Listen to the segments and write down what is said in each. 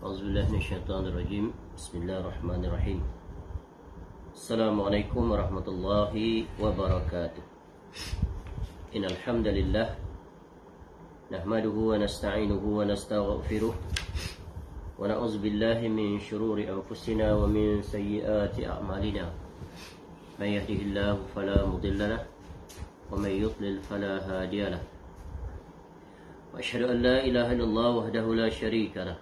أعوذ بالله من الشيطان الرجيم بسم الله الرحمن الرحيم السلام عليكم ورحمة الله وبركاته إن الحمد لله نحمده ونستعينه ونستغفره ونعوذ بالله من شرور أنفسنا ومن سيئات أعمالنا من يهده الله فلا مضل له ومن يضلل فلا هادي له وأشهد أن لا إله إلا الله وحده لا شريك له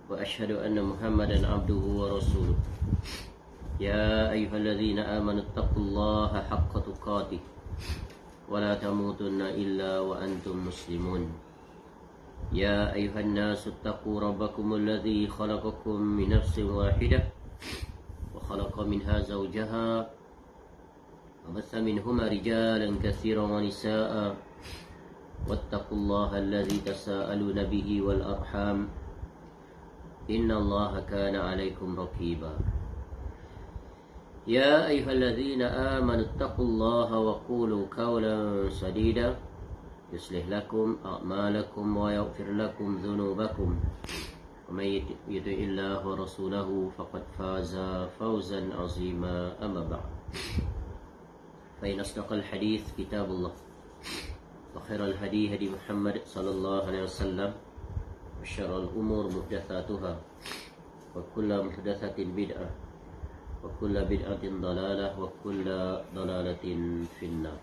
وأشهد أن محمدا عبده ورسوله يا أيها الذين آمنوا اتقوا الله حق تقاته ولا تموتن إلا وأنتم مسلمون يا أيها الناس اتقوا ربكم الذي خلقكم من نفس واحدة وخلق منها زوجها وبث منهما رجالا كثيرا ونساء واتقوا الله الذي تساءلون به والأرحام إن الله كان عليكم رقيبا يا أيها الذين آمنوا اتقوا الله وقولوا قولا سديدا يصلح لكم أعمالكم ويغفر لكم ذنوبكم ومن يطع الله ورسوله فقد فاز فوزا عظيما أما بعد فإن أصدق الحديث كتاب الله وخير الهدي هدي محمد صلى الله عليه وسلم وشر الأمور محدثاتها وكل محدثة بدعة وكل بدعة ضلالة وكل ضلالة في النار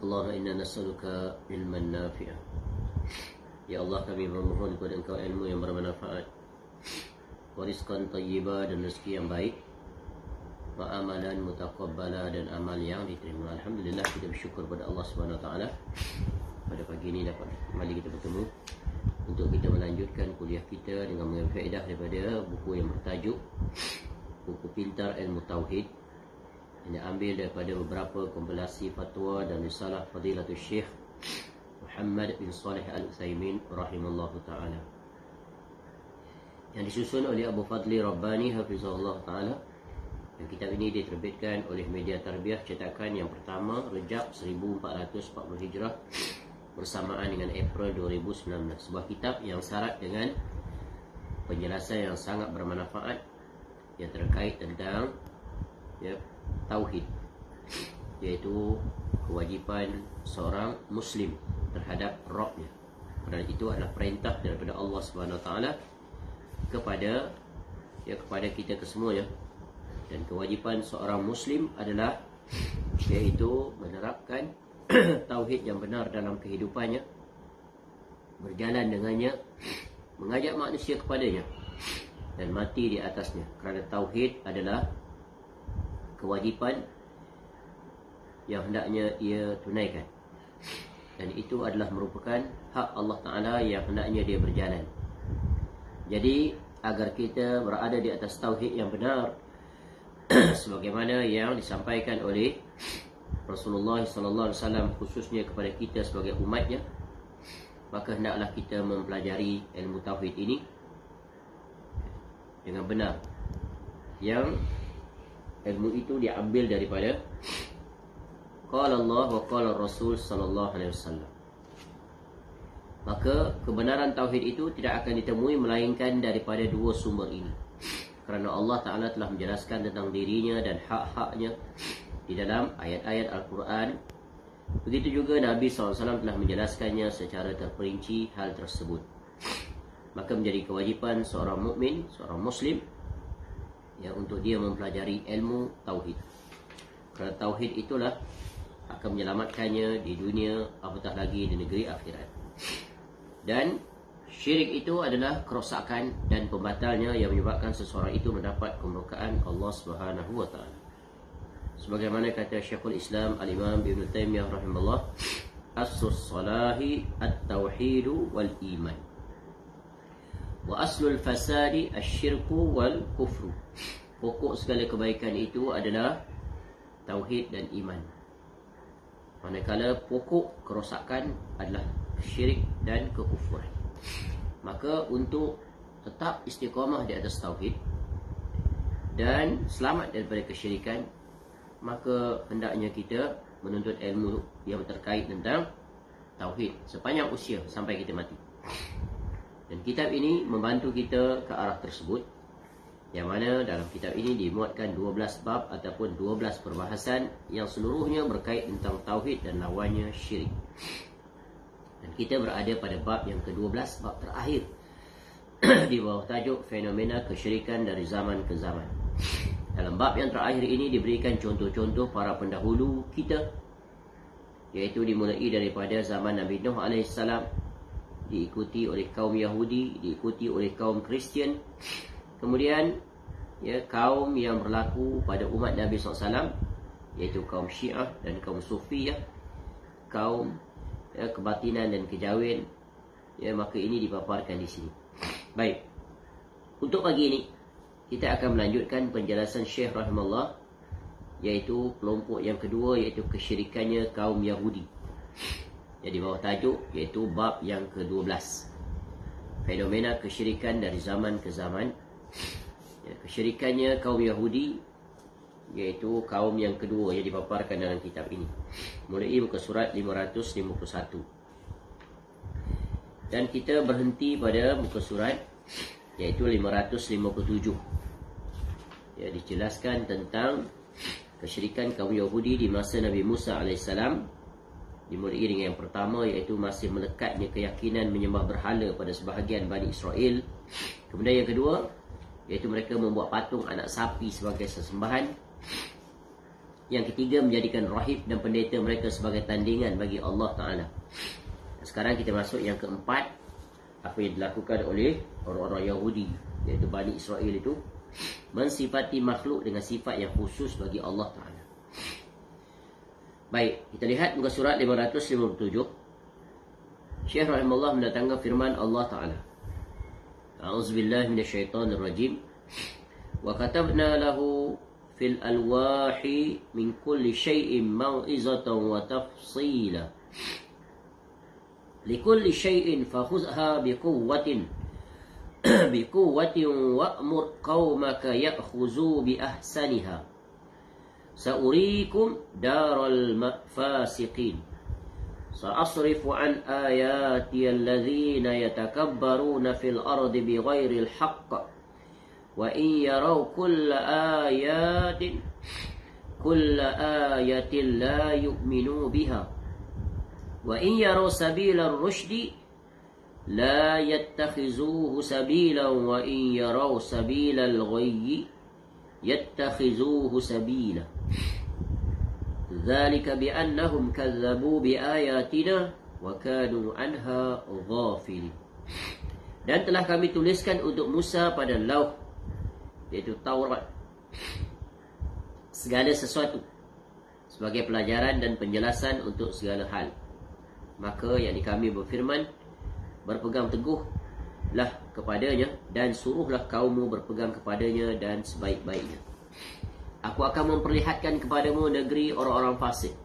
اللهم إنا نسألك علما نافعا Ya Allah, kami memohon kepada Engkau ilmu yang bermanfaat, warizqan tayyiba dan rezeki yang baik, wa amalan mutaqabbala dan amal yang diterima. Alhamdulillah, kita bersyukur kepada Allah Subhanahu wa taala pada pagi ini dapat kembali kita bertemu untuk kita melanjutkan kuliah kita dengan mengambil faedah daripada buku yang bertajuk Buku Pintar Ilmu Tauhid, yang diambil daripada beberapa kompilasi fatwa dan risalah Fadilatul Syekh Muhammad bin Salih Al-Utsaimin rahimallahu taala, yang disusun oleh Abu Fadli Rabbani hafizahullah taala. Dan kitab ini diterbitkan oleh Media Tarbiyah cetakan yang pertama Rejab 1440 Hijrah bersamaan dengan April 2019. Sebuah kitab yang syarat dengan penjelasan yang sangat bermanfaat yang terkait tentang tauhid, iaitu kewajipan seorang muslim terhadap Rabbnya. Kerana itu adalah perintah daripada Allah Subhanahu Wa Taala kepada kita kesemuanya. Dan kewajipan seorang muslim adalah iaitu menerapkan tauhid yang benar dalam kehidupannya, berjalan dengannya, mengajak manusia kepadanya dan mati di atasnya. Kerana tauhid adalah kewajipan yang hendaknya ia tunaikan, dan itu adalah merupakan hak Allah Ta'ala yang hendaknya dia berjalan. Jadi agar kita berada di atas tauhid yang benar sebagaimana yang disampaikan oleh Rasulullah SAW khususnya kepada kita sebagai umatnya, maka hendaklah kita mempelajari ilmu tauhid ini dengan benar, yang ilmu itu diambil daripada qala Allah wa qala Rasul sallallahu alaihi wasallam. Maka kebenaran tauhid itu tidak akan ditemui melainkan daripada dua sumber ini. Kerana Allah Ta'ala telah menjelaskan tentang dirinya dan hak-haknya di dalam ayat-ayat Al-Quran. Begitu juga Nabi SAW telah menjelaskannya secara terperinci hal tersebut. Maka menjadi kewajipan seorang mukmin, seorang muslim, untuk dia mempelajari ilmu tauhid. Kerana tauhid itulah akan menyelamatkannya di dunia, apatah lagi di negeri akhirat. Dan syirik itu adalah kerosakan dan pembatalnya yang menyebabkan seseorang itu mendapat kemurkaan Allah Subhanahu wa taala. Sebagaimana kata Syekhul Islam Al-Imam Ibn Taymiyah rahimahullah, aslus salahi at-tauhidu wal iman, wa aslul fasadi asyirku wal kufru. Pokok segala kebaikan itu adalah tauhid dan iman, manakala pokok kerosakan adalah syirik dan kekufuran. Maka untuk tetap istiqamah di atas tauhid dan selamat daripada kesyirikan, maka hendaknya kita menuntut ilmu yang terkait tentang tauhid sepanjang usia sampai kita mati. Dan kitab ini membantu kita ke arah tersebut, yang mana dalam kitab ini dimuatkan 12 bab ataupun 12 perbahasan yang seluruhnya berkait tentang tauhid dan lawannya syirik. Dan kita berada pada bab yang ke-12, bab terakhir di bawah tajuk fenomena kesyirikan dari zaman ke zaman. Dalam bab yang terakhir ini diberikan contoh-contoh para pendahulu kita, iaitu dimulai daripada zaman Nabi Nuh AS, diikuti oleh kaum Yahudi, diikuti oleh kaum Kristian, kemudian kaum yang berlaku pada umat Nabi SAW, iaitu kaum Syiah dan kaum Sufiyah, kaum kebatinan dan kejawen, maka ini dipaparkan di sini. Baik, untuk pagi ini kita akan melanjutkan penjelasan Syekh rahimahullah, iaitu kelompok yang kedua, iaitu kesyirikannya kaum Yahudi. Jadi bawah tajuk iaitu bab yang ke-12, fenomena kesyirikan dari zaman ke zaman. Kesyirikannya kaum Yahudi, iaitu kaum yang kedua yang dipaparkan dalam kitab ini, mulai muka surat 551. Dan kita berhenti pada muka surat iaitu 557. Dijelaskan tentang kesyirikan kaum Yahudi di masa Nabi Musa AS. Dimulai dengan yang pertama, iaitu masih melekatnya keyakinan menyembah berhala pada sebahagian Bani Israel. Kemudian yang kedua, iaitu mereka membuat patung anak sapi sebagai sesembahan. Yang ketiga, menjadikan rahib dan pendeta mereka sebagai tandingan bagi Allah Ta'ala. Sekarang kita masuk yang keempat, apa yang dilakukan oleh orang-orang Yahudi, iaitu Bani Israel itu, mensifati makhluk dengan sifat yang khusus bagi Allah Ta'ala. Baik, kita lihat muka surat 557. Syekh rahimahullah mendatangkan firman Allah Ta'ala. A'udzubillahi minasyaitonirrajim. Wa katabna lahu fil alwahi min kulli syai'in mau'izatan wa tafsila. Likulli syai'in fakhuzha biquwwatin wa'mur qaumaka ya'khuzu bi ahsaniha. Sa'urikum daral fasiqin. Sa'asrifu an ayati alladhina yatakabbaruna fil ardi bighairil haqq. Wa in yaraw kulla ayatin la yu'minu biha. Wa in yaraw sabila ar-rushdi la yattakhizuhu sabila. Wa in yaraw sabila al-ghayyi yattakhizuhu sabila. Dzalika bi'annahum kazzabu biayatina wa kanu anha ghafilin. Dan telah kami tuliskan untuk Musa pada lauh, iaitu Taurat, segala sesuatu sebagai pelajaran dan penjelasan untuk segala hal. Maka yakni kami berfirman, berpegang teguhlah kepadanya dan suruhlah kaummu berpegang kepadanya dan sebaik-baiknya. Aku akan memperlihatkan kepadamu negeri orang-orang fasik.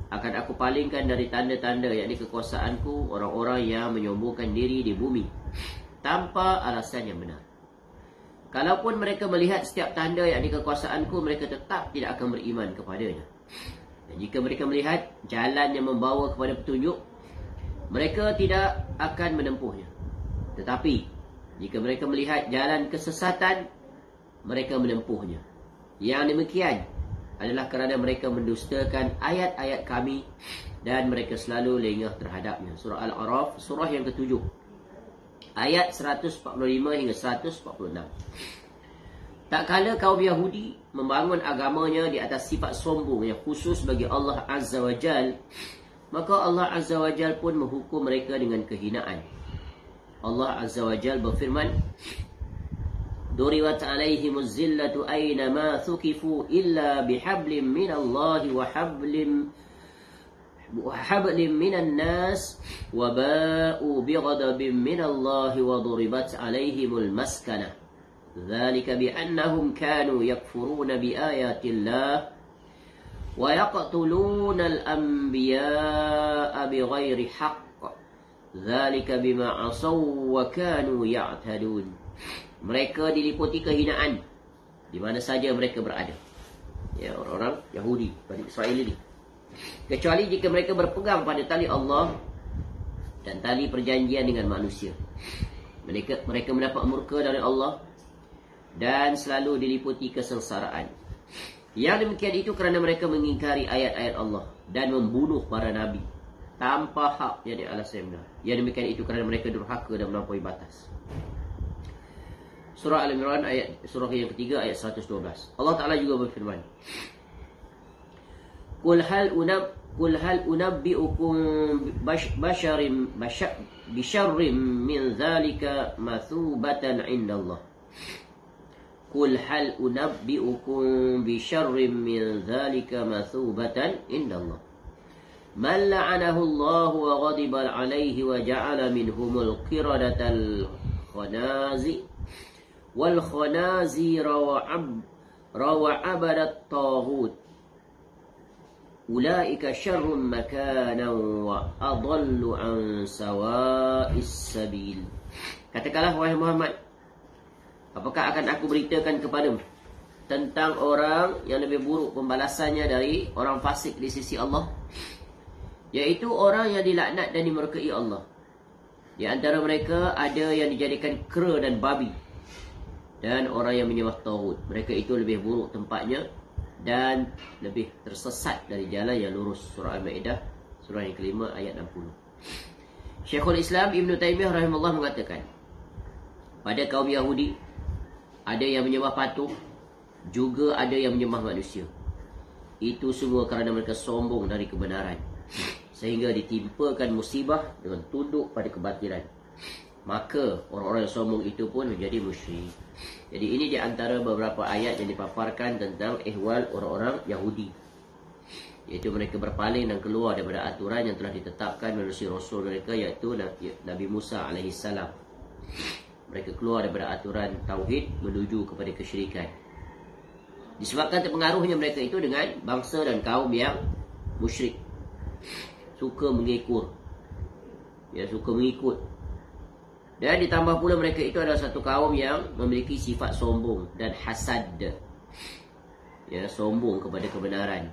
Akan aku palingkan dari tanda-tanda, yakni kekuasaanku, orang-orang yang menyombongkan diri di bumi tanpa alasan yang benar. Kalaupun mereka melihat setiap tanda, yakni kekuasaanku, mereka tetap tidak akan beriman kepadanya. Dan jika mereka melihat jalan yang membawa kepada petunjuk, mereka tidak akan menempuhnya. Tetapi jika mereka melihat jalan kesesatan, mereka menempuhnya. Yang demikian adalah kerana mereka mendustakan ayat-ayat kami dan mereka selalu lengah terhadapnya. Surah Al-A'raf, surah yang ke-7, ayat 145 hingga 146. Tak kala kaum Yahudi membangun agamanya di atas sifat sombong yang khusus bagi Allah Azza wa Jal, maka Allah Azza wa Jal pun menghukum mereka dengan kehinaan. Allah Azza wa Jal berfirman, Duribat alaihimuz zillatu aynama thukifu illa bihablim minallahi wa hablim minan nas wa ba'u bighadabin minallahi wa duribat alaihimul maskanah. Dzalika biannahum kanu yakfuruna biayatillah wa yaqtuluna al-anbiya'a bighairi haqq. Dzalika bima asaw wa kanu ya'tadun. Mereka diliputi kehinaan di mana saja mereka berada. Ya, orang-orang Yahudi, Bani Israel ini. Kecuali jika mereka berpegang pada tali Allah dan tali perjanjian dengan manusia. Mereka mendapat murka dari Allah dan selalu diliputi kesengsaraan. Yang demikian itu kerana mereka mengingkari ayat-ayat Allah dan membunuh para nabi tanpa hak, yakni alasan benar. Yang demikian itu kerana mereka durhaka dan melampaui batas. Surah Al-Imran surah yang ketiga ayat 112. Allah Taala juga berfirman, Qul hal unabbi'ukum bisharrim min dhalika mathubatan indallah. Qul hal unabbi'ukum bisharrim min dhalika mathubatan indallah. Man la'anahu Allah wa ghadiba alayhi wa ja'ala minhumul qiradatal wal khanazira wa abadat taghut. Ulaika syarrun makanan wa adallu an sawa'is sabil. Katakanlah wahai Muhammad, apakah akan aku beritakan kepadamu tentang orang yang lebih buruk pembalasannya dari orang fasik di sisi Allah, yaitu orang yang dilaknat dan dimurkai Allah. Di antara mereka ada yang dijadikan kera dan babi, dan orang yang menyembah taghut. Mereka itu lebih buruk tempatnya dan lebih tersesat dari jalan yang lurus. Surah Al-Ma'idah surah yang kelima ayat 60. Syekhul Islam Ibn Taymiyah rahimahullah mengatakan, pada kaum Yahudi ada yang menyembah patung, juga ada yang menyembah manusia. Itu semua kerana mereka sombong dari kebenaran, sehingga ditimpakan musibah dengan tunduk pada kebatilan. Maka orang-orang yang sombong itu pun menjadi musyrik. Jadi ini di antara beberapa ayat yang dipaparkan tentang ihwal orang-orang Yahudi, iaitu mereka berpaling dan keluar daripada aturan yang telah ditetapkan melalui Rasul mereka, iaitu Nabi Musa AS. Mereka keluar daripada aturan tauhid menuju kepada kesyirikan. Disebabkan terpengaruhnya mereka itu dengan bangsa dan kaum yang musyrik, suka mengikut. Dan ditambah pula mereka itu adalah satu kaum yang memiliki sifat sombong dan hasad. Sombong kepada kebenaran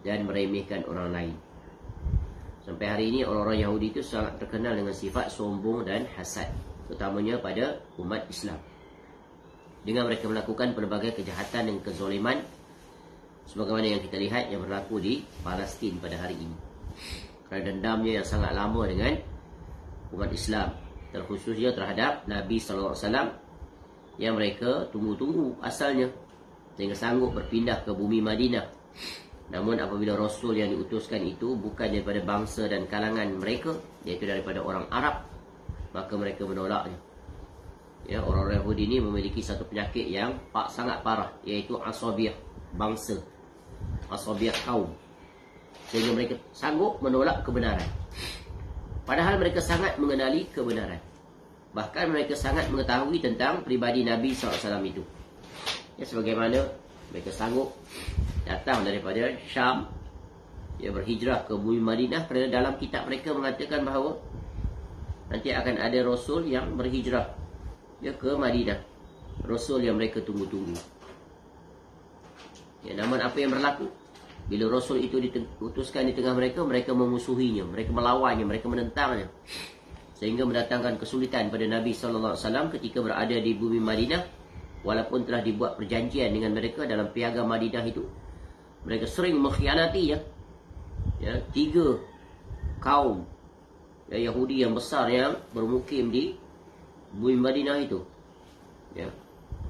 dan meremehkan orang lain. Sampai hari ini orang-orang Yahudi itu sangat terkenal dengan sifat sombong dan hasad, terutamanya pada umat Islam, dengan mereka melakukan pelbagai kejahatan dan kezaliman, sebagaimana yang kita lihat yang berlaku di Palestin pada hari ini, kerana dendamnya yang sangat lama dengan umat Islam, terkhususnya terhadap Nabi SAW yang mereka tunggu-tunggu asalnya, sehingga sanggup berpindah ke bumi Madinah. Namun apabila Rasul yang diutuskan itu bukan daripada bangsa dan kalangan mereka, iaitu daripada orang Arab, maka mereka menolaknya. Orang-orang Yahudi ini memiliki satu penyakit yang sangat parah, iaitu asabiah bangsa, asabiah kaum, sehingga mereka sanggup menolak kebenaran, padahal mereka sangat mengenali kebenaran. Bahkan mereka sangat mengetahui tentang pribadi Nabi SAW itu. Sebagaimana mereka sanggup datang daripada Syam, berhijrah ke bumi Madinah, kerana dalam kitab mereka mengatakan bahawa nanti akan ada Rasul yang berhijrah ke Madinah, Rasul yang mereka tunggu-tunggu. Namun apa yang berlaku? Bila Rasul itu diutuskan di tengah mereka, mereka memusuhinya, mereka melawannya, mereka menentangnya, sehingga mendatangkan kesulitan pada Nabi SAW ketika berada di bumi Madinah. Walaupun telah dibuat perjanjian dengan mereka dalam piagam Madinah itu, mereka sering mengkhianati tiga kaum Yahudi yang besar yang bermukim di bumi Madinah itu,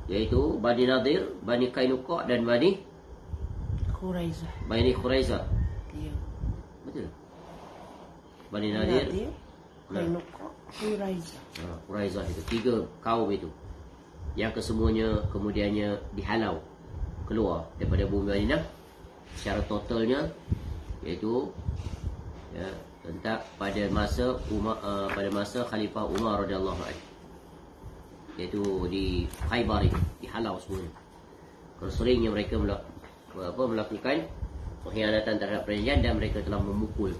yaitu Bani Nadir, Bani Qainuqa dan Bani Quraizah. Betul. Bani Nadir, Qainuqa, Quraizah itu tiga kaum itu, yang kesemuanya kemudiannya dihalau keluar daripada bumi Madinah secara totalnya, iaitu tentang pada masa Khalifah Umar radhiyallahu anhu, iaitu di Khaybar itu dihalau semuanya. Kerana seringnya mereka melakukan pengkhianatan terhadap perjanjian, dan mereka telah memukul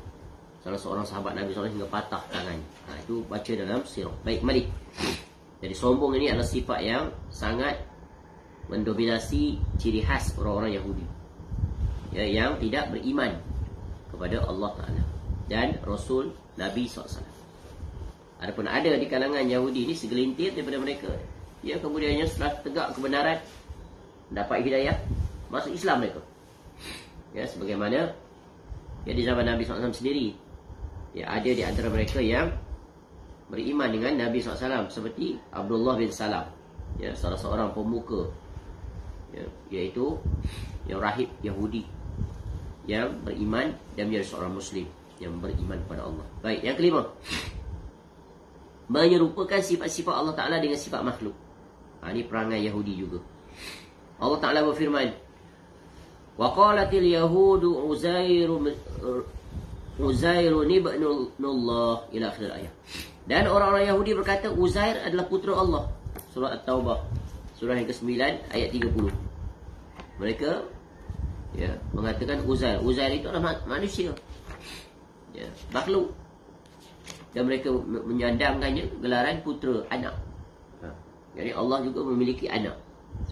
salah seorang sahabat Nabi SAW hingga patah tangan. Itu baca dalam sirah. Baik, mari. Jadi sombong ini adalah sifat yang sangat mendominasi ciri khas orang-orang Yahudi, yang tidak beriman kepada Allah Ta'ala dan Rasul Nabi SAW. Adapun ada di kalangan Yahudi ni segelintir daripada mereka, ya, kemudiannya setelah tegak kebenaran, dapat hidayah, masuk Islam mereka. Ya, sebagaimana ya di zaman Nabi SAW sendiri, ya, ada di antara mereka yang beriman dengan Nabi SAW, seperti Abdullah bin Salam, ya, salah seorang pemuka, ya, iaitu yang rahib Yahudi yang beriman dan menjadi seorang Muslim yang beriman kepada Allah. Baik, yang kelima, menyerupakan sifat-sifat Allah Ta'ala dengan sifat makhluk. Ini perangai Yahudi juga. Allah Ta'ala berfirman, wa qalatil yahudu Uzairun ibnullah, ila akhir ayat. Dan orang-orang Yahudi berkata Uzair adalah putera Allah. Surah At-Taubah, surah yang ke-9 ayat 30. Mereka, ya, mengatakan Uzair itu adalah manusia, ya, makhluk. Dan mereka menyandangkannya gelaran putera, anak. Jadi Allah juga memiliki anak,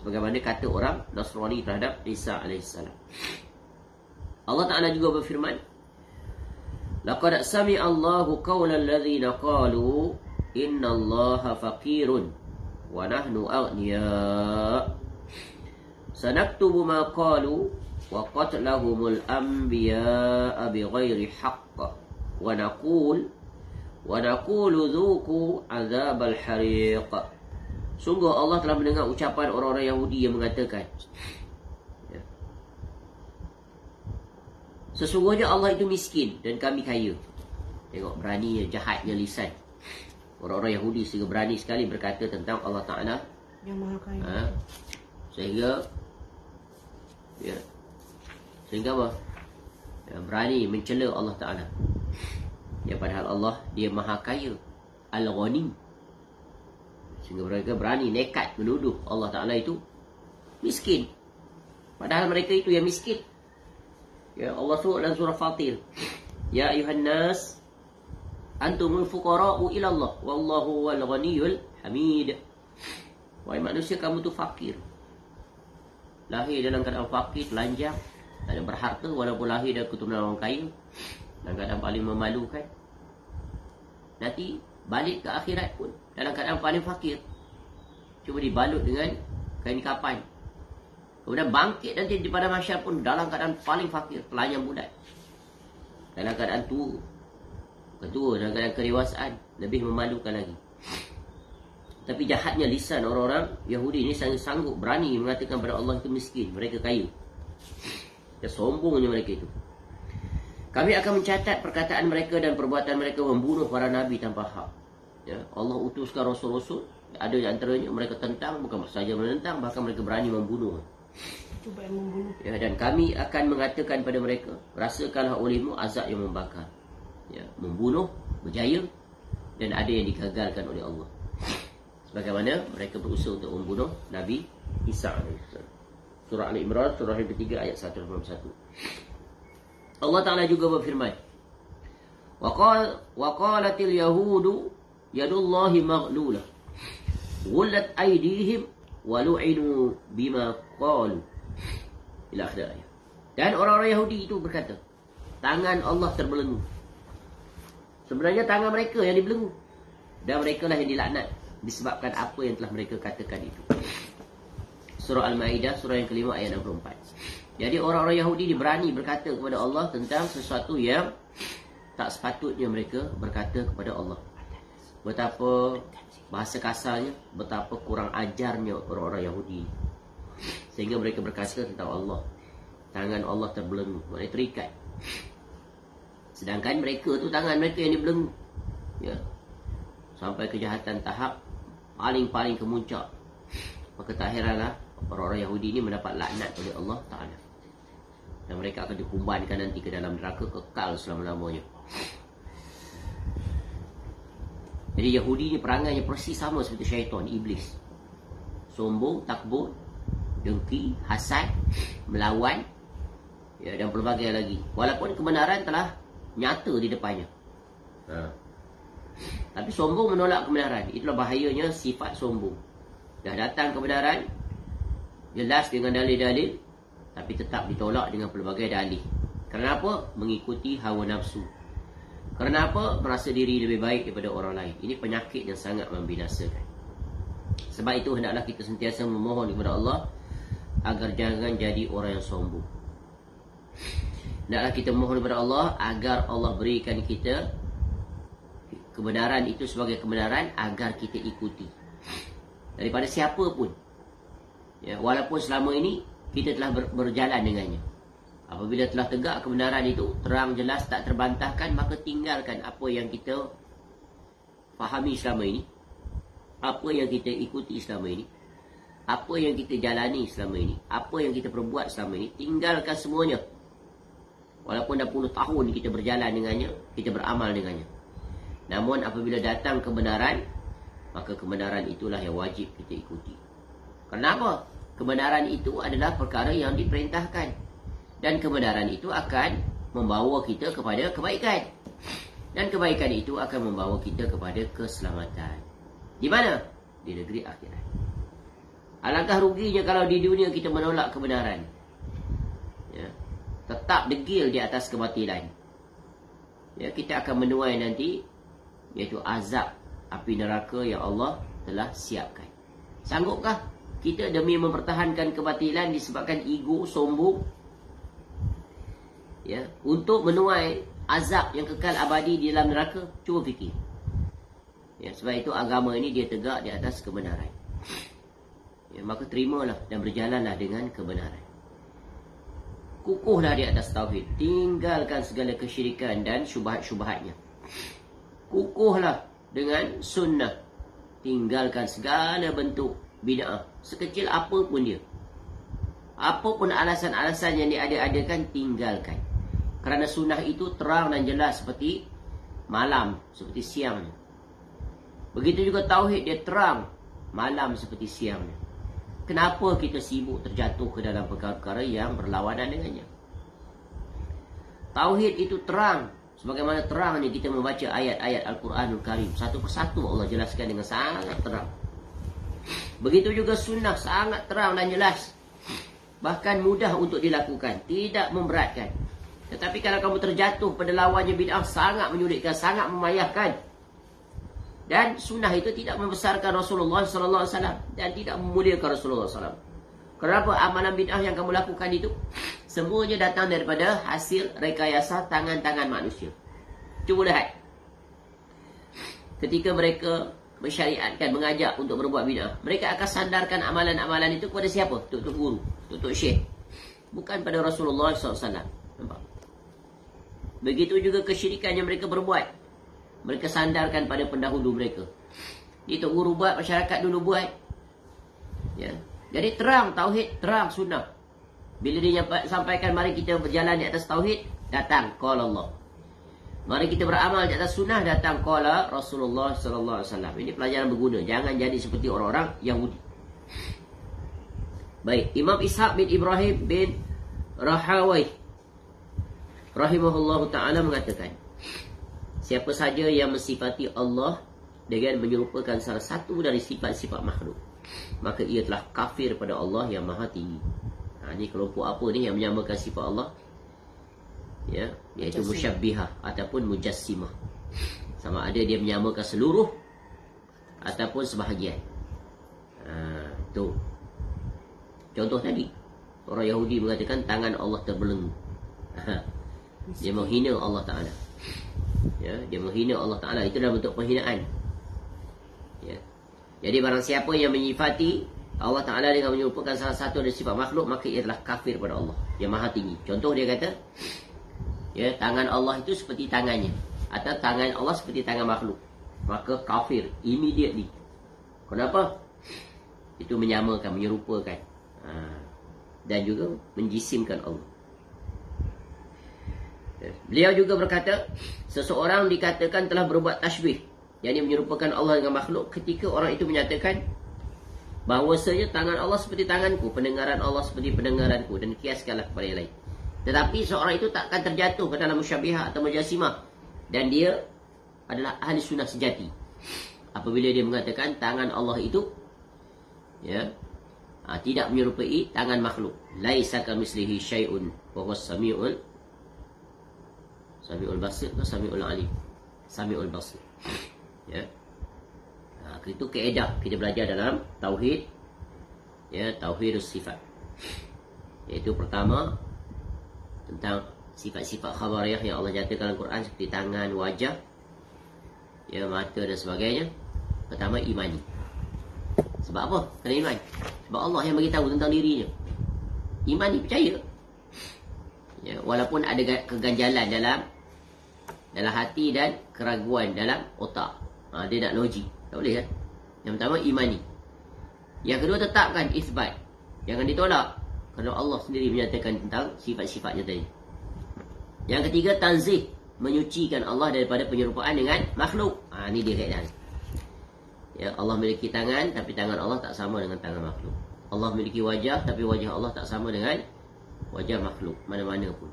sebagaimana kata orang Nasrani terhadap Isa AS. Allah Ta'ala juga berfirman, laqad sami'a Allahu qawla alladhina qalu inna Allaha faqirun wa nahnu aghniya sanaktubu ma qalu wa qatlahumul anbiya'a bighairi haqq wa naqulu dhuku azabal hariq. Sungguh Allah telah mendengar ucapan orang-orang Yahudi yang mengatakan, ya, sesungguhnya Allah itu miskin dan kami kaya. Tengok beraninya, jahatnya lisan orang-orang Yahudi, sehingga berani sekali berkata tentang Allah Ta'ala yang maha kaya. Sehingga, ya, sehingga apa? Ya, berani mencela Allah Ta'ala. Ya, padahal Allah dia maha kaya, Al-Ghani. Sehingga mereka berani, nekat menuduh Allah Ta'ala itu miskin, padahal mereka itu yang miskin. Ya, Allah suruh dalam surah Fatir, ya ayuhan nas antumul fuqara'u ilallah wallahu wal ghaniyul hamid. Wahai manusia, kamu tu fakir, lahir dalam keadaan fakir, telanjang, tak ada berharta, walaupun lahir dari keturunan orang kaya, dalam keadaan paling memalukan. Nanti balik ke akhirat pun dalam keadaan paling fakir, cuma dibalut dengan kain kapan. Kemudian bangkit nanti di pada mahsyar pun dalam keadaan paling fakir, telanjang bulat, dalam keadaan tua, dalam keadaan kedewasaan, lebih memalukan lagi. Tapi jahatnya lisan orang-orang Yahudi ini sanggup berani mengatakan kepada Allah itu miskin, mereka kaya. Dan sombongnya mereka itu. Kami akan mencatat perkataan mereka dan perbuatan mereka membunuh para nabi tanpa hak. Ya, Allah utuskan rasul-rasul, ada di antaranya mereka tentang, bukan saja menentang, bahkan mereka berani membunuh. Cuba membunuh. Ya, dan kami akan mengatakan pada mereka, rasakanlah olehmu azab yang membakar. Ya, membunuh berjaya, dan ada yang digagalkan oleh Allah. Sebagaimana mereka berusaha untuk membunuh Nabi Isa AS. Surah Al-Imran, surah yang ketiga ayat 181. Allah Ta'ala juga berfirman, wa qalatil yahudu yadullahi maghlulah ghullat aydihim wa lu'inu bima qalu, ila akhir ayat. Dan orang-orang Yahudi itu berkata, tangan Allah terbelenggu. Sebenarnya tangan mereka yang dibelenggu, dan mereka lah yang dilaknat disebabkan apa yang telah mereka katakan itu. Surah Al-Ma'idah, surah yang kelima ayat 64. Jadi orang-orang Yahudi ini berani berkata kepada Allah tentang sesuatu yang tak sepatutnya mereka berkata kepada Allah. Betapa bahasa kasarnya, betapa kurang ajarnya orang-orang Yahudi, sehingga mereka berkata tentang Allah, tangan Allah terbelenggu, maknanya terikat. Sedangkan mereka tu, tangan mereka yang dibelenggu, ya, sampai kejahatan tahap paling-paling kemuncak. Maka tak heranlah orang-orang Yahudi ini mendapat laknat oleh Allah Ta'ala, dan mereka akan dikumbankan nanti ke dalam neraka kekal selama-lamanya. Jadi Yahudi ini perangainya persis sama seperti syaitan, iblis. Sombong, takbur, dengki, hasad, melawan, ya, dan pelbagai lagi. Walaupun kebenaran telah nyata di depannya, tapi sombong menolak kebenaran. Itulah bahayanya sifat sombong. Dah datang kebenaran jelas dengan dalil-dalil, tapi tetap ditolak dengan pelbagai dalil. Kenapa? Mengikuti hawa nafsu. Kerana apa? Merasa diri lebih baik daripada orang lain. Ini penyakit yang sangat membinasakan. Sebab itu hendaklah kita sentiasa memohon kepada Allah agar jangan jadi orang yang sombong. Hendaklah kita mohon kepada Allah agar Allah berikan kita kebenaran itu sebagai kebenaran agar kita ikuti. Daripada siapa pun. Ya, walaupun selama ini kita telah berjalan dengannya. Apabila telah tegak kebenaran itu terang jelas tak terbantahkan, maka tinggalkan apa yang kita fahami selama ini, apa yang kita ikuti selama ini, apa yang kita jalani selama ini, apa yang kita perbuat selama ini, tinggalkan semuanya. Walaupun dah puluh tahun kita berjalan dengannya, kita beramal dengannya. Namun apabila datang kebenaran, maka kebenaran itulah yang wajib kita ikuti. Kenapa? Kebenaran itu adalah perkara yang diperintahkan. Dan kebenaran itu akan membawa kita kepada kebaikan. Dan kebaikan itu akan membawa kita kepada keselamatan. Di mana? Di negeri akhirat. Alangkah ruginya kalau di dunia kita menolak kebenaran. Ya. Tetap degil di atas kebatilan. Ya, kita akan menuai nanti, iaitu azab api neraka yang Allah telah siapkan. Sanggupkah kita demi mempertahankan kebatilan disebabkan ego, sombong, ya, untuk menuai azab yang kekal abadi di dalam neraka? Cuba fikir. Ya, sebab itu agama ini dia tegak di atas kebenaran. Ya, maka terimalah dan berjalanlah dengan kebenaran. Kukuhlah di atas tauhid. Tinggalkan segala kesyirikan dan syubhat-syubhatnya. Kukuhlah dengan sunnah. Tinggalkan segala bentuk bid'ah, sekecil apa pun dia. Apapun alasan-alasan yang diada-adakan, tinggalkan. Kerana sunnah itu terang dan jelas seperti malam, seperti siangnya. Begitu juga tauhid, dia terang malam seperti siangnya. Kenapa kita sibuk terjatuh ke dalam perkara-perkara yang berlawanan dengannya? Tauhid itu terang. Sebagaimana terangnya kita membaca ayat-ayat Al-Quranul Karim. Satu persatu Allah jelaskan dengan sangat terang. Begitu juga sunnah, sangat terang dan jelas. Bahkan mudah untuk dilakukan, tidak memberatkan. Tetapi kalau kamu terjatuh pada lawannya bid'ah, sangat menyulitkan, sangat memayahkan. Dan sunnah itu tidak membesarkan Rasulullah SAW dan tidak memuliakan Rasulullah SAW. Kenapa? Amalan bid'ah yang kamu lakukan itu semuanya datang daripada hasil rekayasa tangan-tangan manusia. Cuba lihat. Ketika mereka mensyariatkan, mengajak untuk berbuat bid'ah, mereka akan sandarkan amalan-amalan itu kepada siapa? Tuk-tuk guru, tuk-tuk syekh. Bukan pada Rasulullah SAW. Nampak? Begitu juga kesyirikan yang mereka berbuat. Mereka sandarkan pada pendahulu mereka. Itu guru buat, masyarakat dulu buat. Ya. Jadi terang tauhid, terang sunnah. Bila dia sampaikan mari kita berjalan di atas tauhid, datang qala Allah. Mari kita beramal di atas sunnah, datang qala Rasulullah sallallahu alaihi wasallam. Ini pelajaran berguna. Jangan jadi seperti orang-orang Yahudi. Baik, Imam Ishaq bin Ibrahim bin Rahawai rahimahullahu taala mengatakan, siapa saja yang mensifati Allah dengan menyerupakan salah satu dari sifat-sifat makhluk, maka ia telah kafir pada Allah yang maha tinggi. Ini kelompok apa ni yang menyamakan sifat Allah? Ya, iaitu musyabbihah ataupun mujassimah. Sama ada dia menyamakan seluruh ataupun sebahagian. Tu. Contoh tadi, orang Yahudi mengatakan tangan Allah terbelenggu. Dia menghina Allah Ta'ala. Ya, dia menghina Allah Ta'ala. Itu adalah bentuk penghinaan. Ya. Jadi barang siapa yang menyifati Allah Ta'ala dengan menyerupakan salah satu dari sifat makhluk, maka ia telah kafir pada Allah yang maha tinggi. Contoh dia kata, ya, tangan Allah itu seperti tangannya, atau tangan Allah seperti tangan makhluk, maka kafir immediately. Kenapa? Itu menyamakan, menyerupakan, dan juga menjisimkan Allah. Beliau juga berkata, seseorang dikatakan telah berbuat tasybih, yakni menyerupakan Allah dengan makhluk, ketika orang itu menyatakan bahawasanya tangan Allah seperti tanganku, pendengaran Allah seperti pendengaranku, dan kiaskanlah kepada yang lain. Tetapi seorang itu tak akan terjatuh ke dalam musyabbihah atau mujassimah, dan dia adalah ahli sunnah sejati apabila dia mengatakan tangan Allah itu, ya, tidak menyerupai tangan makhluk. Laisa kamitslihi syai'un wa huwas samiul Sami'ul Basir atau Sami'ul Alim? Sami'ul Basir. Ya. Itu kaedah kita belajar dalam tauhid, ya, tauhidus sifat. Iaitu pertama tentang sifat-sifat khabariyah yang Allah nyatakan dalam Quran seperti tangan, wajah, ya, mata dan sebagainya. Pertama, imani. Sebab apa? Kena iman. Sebab Allah yang bagi tahu tentang dirinya. Imani, percaya. Ya, walaupun ada keganjalan dalam hati dan keraguan dalam otak. Dia nak logik. Tak boleh kan? Yang pertama, imani. Yang kedua, tetapkan isbat. Jangan ditolak. Kerana Allah sendiri menyatakan tentang sifat-sifatnya tadi. Yang ketiga, tanzih. Menyucikan Allah daripada penyerupaan dengan makhluk. Ini dia kaedah. Ya, Allah memiliki tangan, tapi tangan Allah tak sama dengan tangan makhluk. Allah memiliki wajah, tapi wajah Allah tak sama dengan wajah makhluk. Mana-mana pun.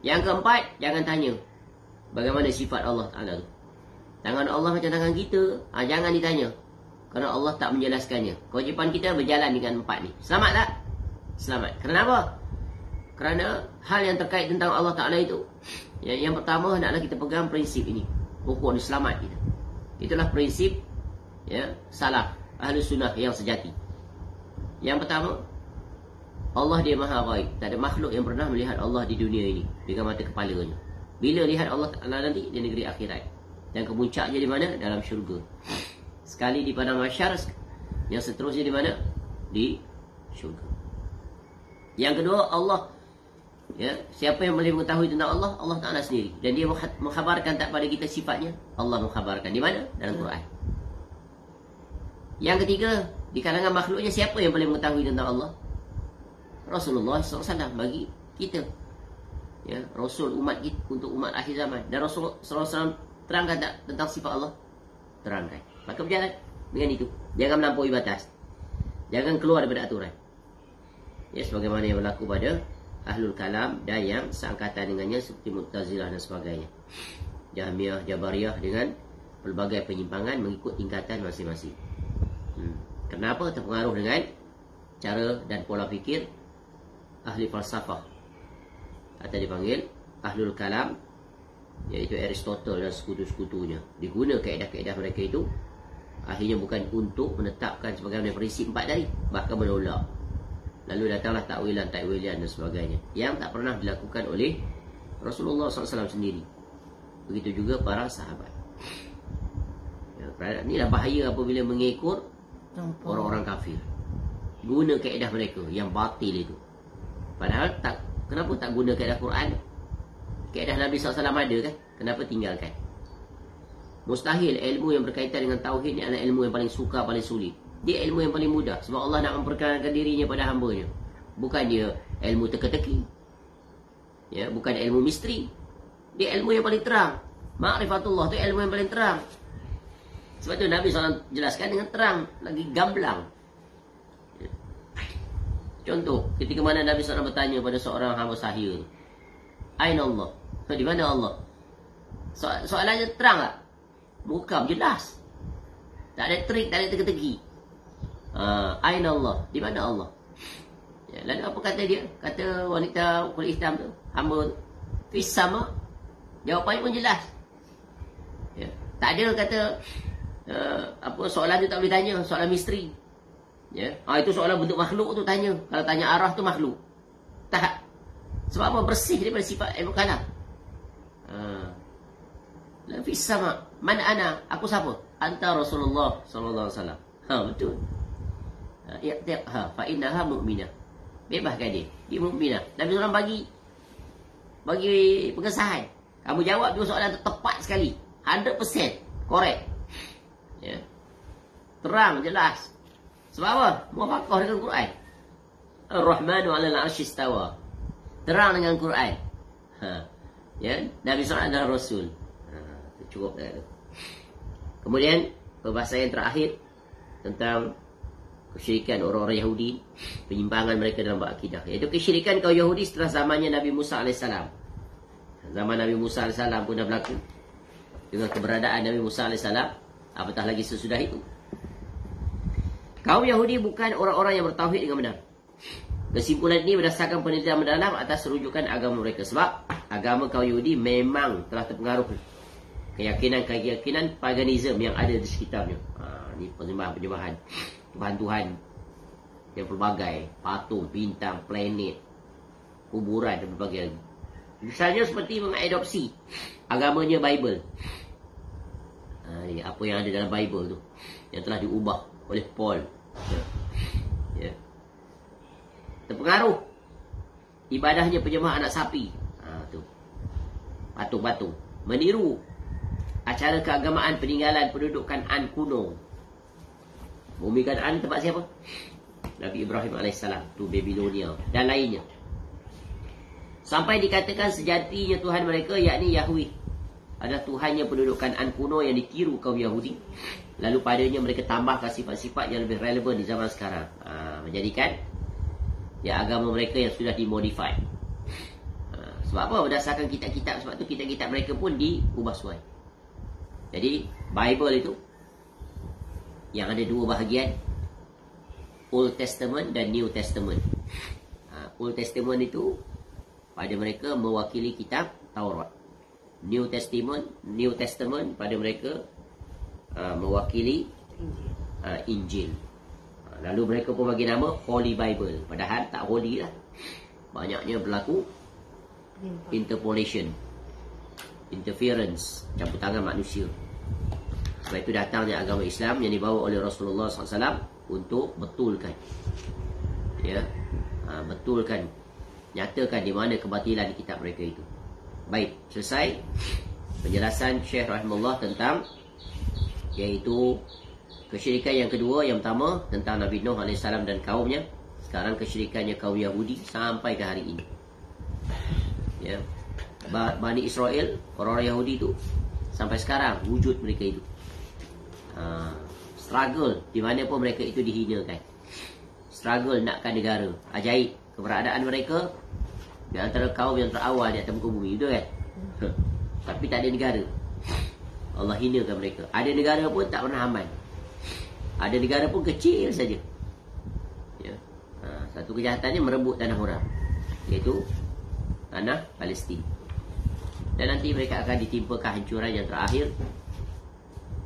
Yang keempat, jangan tanya bagaimana sifat Allah Ta'ala tu. Tangan Allah macam tangan kita. Jangan ditanya. Kerana Allah tak menjelaskannya. Kewajipan kita berjalan dengan empat ni. Selamat tak? Selamat. Kenapa? Kerana hal yang terkait tentang Allah Ta'ala itu, yang pertama hendaklah kita pegang prinsip ini. Rukun selamat kita. Itulah prinsip, ya, salaf ahli sunnah yang sejati. Yang pertama, Allah dia maha baik. Tak ada makhluk yang pernah melihat Allah di dunia ini dengan mata kepalanya. Bila lihat Allah Ta'ala nanti di negeri akhirat. Dan kemuncaknya di mana? Dalam syurga. Sekali di padang mahsyar, yang seterusnya di mana? Di syurga. Yang kedua, Allah, ya, siapa yang boleh mengetahui tentang Allah? Allah Ta'ala sendiri. Dan dia mengkhabarkan tak pada kita sifatnya. Allah mengkhabarkan. Di mana? Dalam Quran. Yang ketiga, di kalangan makhluknya, siapa yang boleh mengetahui tentang Allah? Rasulullah SAW bagi kita, ya, Rasul umat kita, untuk umat akhir zaman. Dan Rasul SAW terangkan tak tentang sifat Allah? Terangkan. Maka berjalan dengan itu. Jangan melampaui batas. Jangan keluar daripada aturan. Ya, sebagaimana yang berlaku pada Ahlul Kalam dan yang seangkatan dengannya seperti Mu'tazilah dan sebagainya. Jahmiyah, Jabariyah dengan pelbagai penyimpangan mengikut tingkatan masing-masing. Kenapa? Terpengaruh dengan cara dan pola fikir ahli falsafah, atau dipanggil Ahlul Kalam, iaitu Aristotle dan sekutu-sekutunya. Diguna kaedah-kaedah mereka itu akhirnya bukan untuk menetapkan sebagaimana prinsip empat tadi, bahkan menolak. Lalu datanglah takwilan dan sebagainya yang tak pernah dilakukan oleh Rasulullah SAW sendiri. Begitu juga para sahabat. Ya, inilah bahaya apabila mengikut orang-orang kafir. Guna kaedah mereka yang batil itu. Padahal kenapa tak guna kaedah Quran? Kaedah Nabi SAW ada kan? Kenapa tinggalkan? Mustahil ilmu yang berkaitan dengan tauhid ni adalah ilmu yang paling sukar, paling sulit. Dia ilmu yang paling mudah. Sebab Allah nak memperkenalkan dirinya pada hamba-Nya. Bukan dia ilmu teka-teki. Ya, bukan ilmu misteri. Dia ilmu yang paling terang. Ma'rifatullah tu ilmu yang paling terang. Sebab tu Nabi SAW jelaskan dengan terang, lagi gamblang. Contoh, ketika mana Nabi SAW bertanya pada seorang hamba sahih, Aina Allah? Di mana Allah? Soalannya terang tak? Bukan, jelas. Tak ada trik, tak ada teka-teki. Aina Allah? Di mana Allah? Ya, lalu apa kata dia? Kata wanita kulit hitam tu, hamba tu, fis sama. Jawapannya pun jelas. Ya, tak ada kata apa soalan tu tak boleh tanya, soalan misteri. Ya, itu soalan bentuk makhluk tu tanya. Kalau tanya arah tu makhluk. Tak. Sebab apa? Bersih daripada sifat ilmu kalam. La fis sama. Man ana? Aku siapa? Anta Rasulullah sallallahu alaihi wasallam. Betul. Fa innaha mu'minah. Bebaskan dia. Dia mukminah. Nabi SAW bagi pengesahan. Kamu jawab dua soalan tu tepat sekali. 100% correct. Ya. Terang, jelas. Sebab apa? Muafaqah dengan Quran. Ar-Rahmanu 'alal 'arsy istawa. Terang dengan Quran. Ya, Nabi SAW adalah Rasul. Cukup dah tu. Kemudian perbahasan yang terakhir tentang kesyirikan orang-orang Yahudi, penyimpangan mereka dalam berakidah, iaitu kesyirikan kaum Yahudi setelah zamannya Nabi Musa AS. Zaman Nabi Musa AS pun dah berlaku. Dengan keberadaan Nabi Musa AS, apatah lagi sesudah itu. Kaum Yahudi bukan orang-orang yang bertauhid dengan benar. Kesimpulan ini berdasarkan penelitian mendalam atas rujukan agama mereka. Sebab agama kaum Yahudi memang telah terpengaruh keyakinan paganisme yang ada di sekitarnya. Ini penyembahan Tuhan-Tuhan yang pelbagai, patung, bintang, planet, kuburan dan berbagai lagi. Misalnya seperti mengadopsi agamanya Bible. Apa yang ada dalam Bible tu yang telah diubah oleh Paul. Ya. Terpengaruh ibadahnya penyembah anak sapi. Tu. Patung-patung. Meniru acara keagamaan peninggalan penduduk Kan'an kuno. Bumi Kan'an tempat siapa? Nabi Ibrahim AS, tu Babilonia dan lainnya. Sampai dikatakan sejatinya Tuhan mereka, yakni Yahweh, adalah Tuhannya penduduk Kan'an kuno yang ditiru kaum Yahudi. Lalu padanya mereka tambahkan sifat-sifat yang lebih relevan di zaman sekarang. Menjadikan agama mereka yang sudah dimodify. Sebab apa? Berdasarkan kitab-kitab. Sebab tu kitab-kitab mereka pun diubah suai. Jadi Bible itu yang ada dua bahagian, Old Testament dan New Testament. Old Testament itu pada mereka mewakili kitab Taurat. New Testament pada mereka mewakili Injil. Lalu mereka pun bagi nama Holy Bible. Padahal tak holy lah. Banyaknya berlaku interference, campur tangan manusia. Sebab itu datangnya agama Islam yang dibawa oleh Rasulullah SAW untuk betulkan, betulkan, nyatakan di mana kebatilan kitab mereka itu. Baik, selesai penjelasan Syekh rahimahullah tentang iaitu kesyirikan yang kedua. Yang pertama tentang Nabi Nuh AS dan kaumnya. Sekarang kesyirikannya kaum Yahudi sampai ke hari ini. Bani Israel, orang-orang Yahudi itu sampai sekarang wujud mereka itu. Struggle di mana pun mereka itu dihinakan. Struggle nakkan negara. Ajaib keberadaan mereka di antara kaum yang terawal di atas muka bumi, betul kan? Tapi tak ada negara. Allah hinakan mereka. Ada negara pun tak pernah aman. Ada negara pun kecil saja. Satu kejahatannya merebut tanah orang, iaitu tanah Palestin. Dan nanti mereka akan ditimpa kehancuran yang terakhir.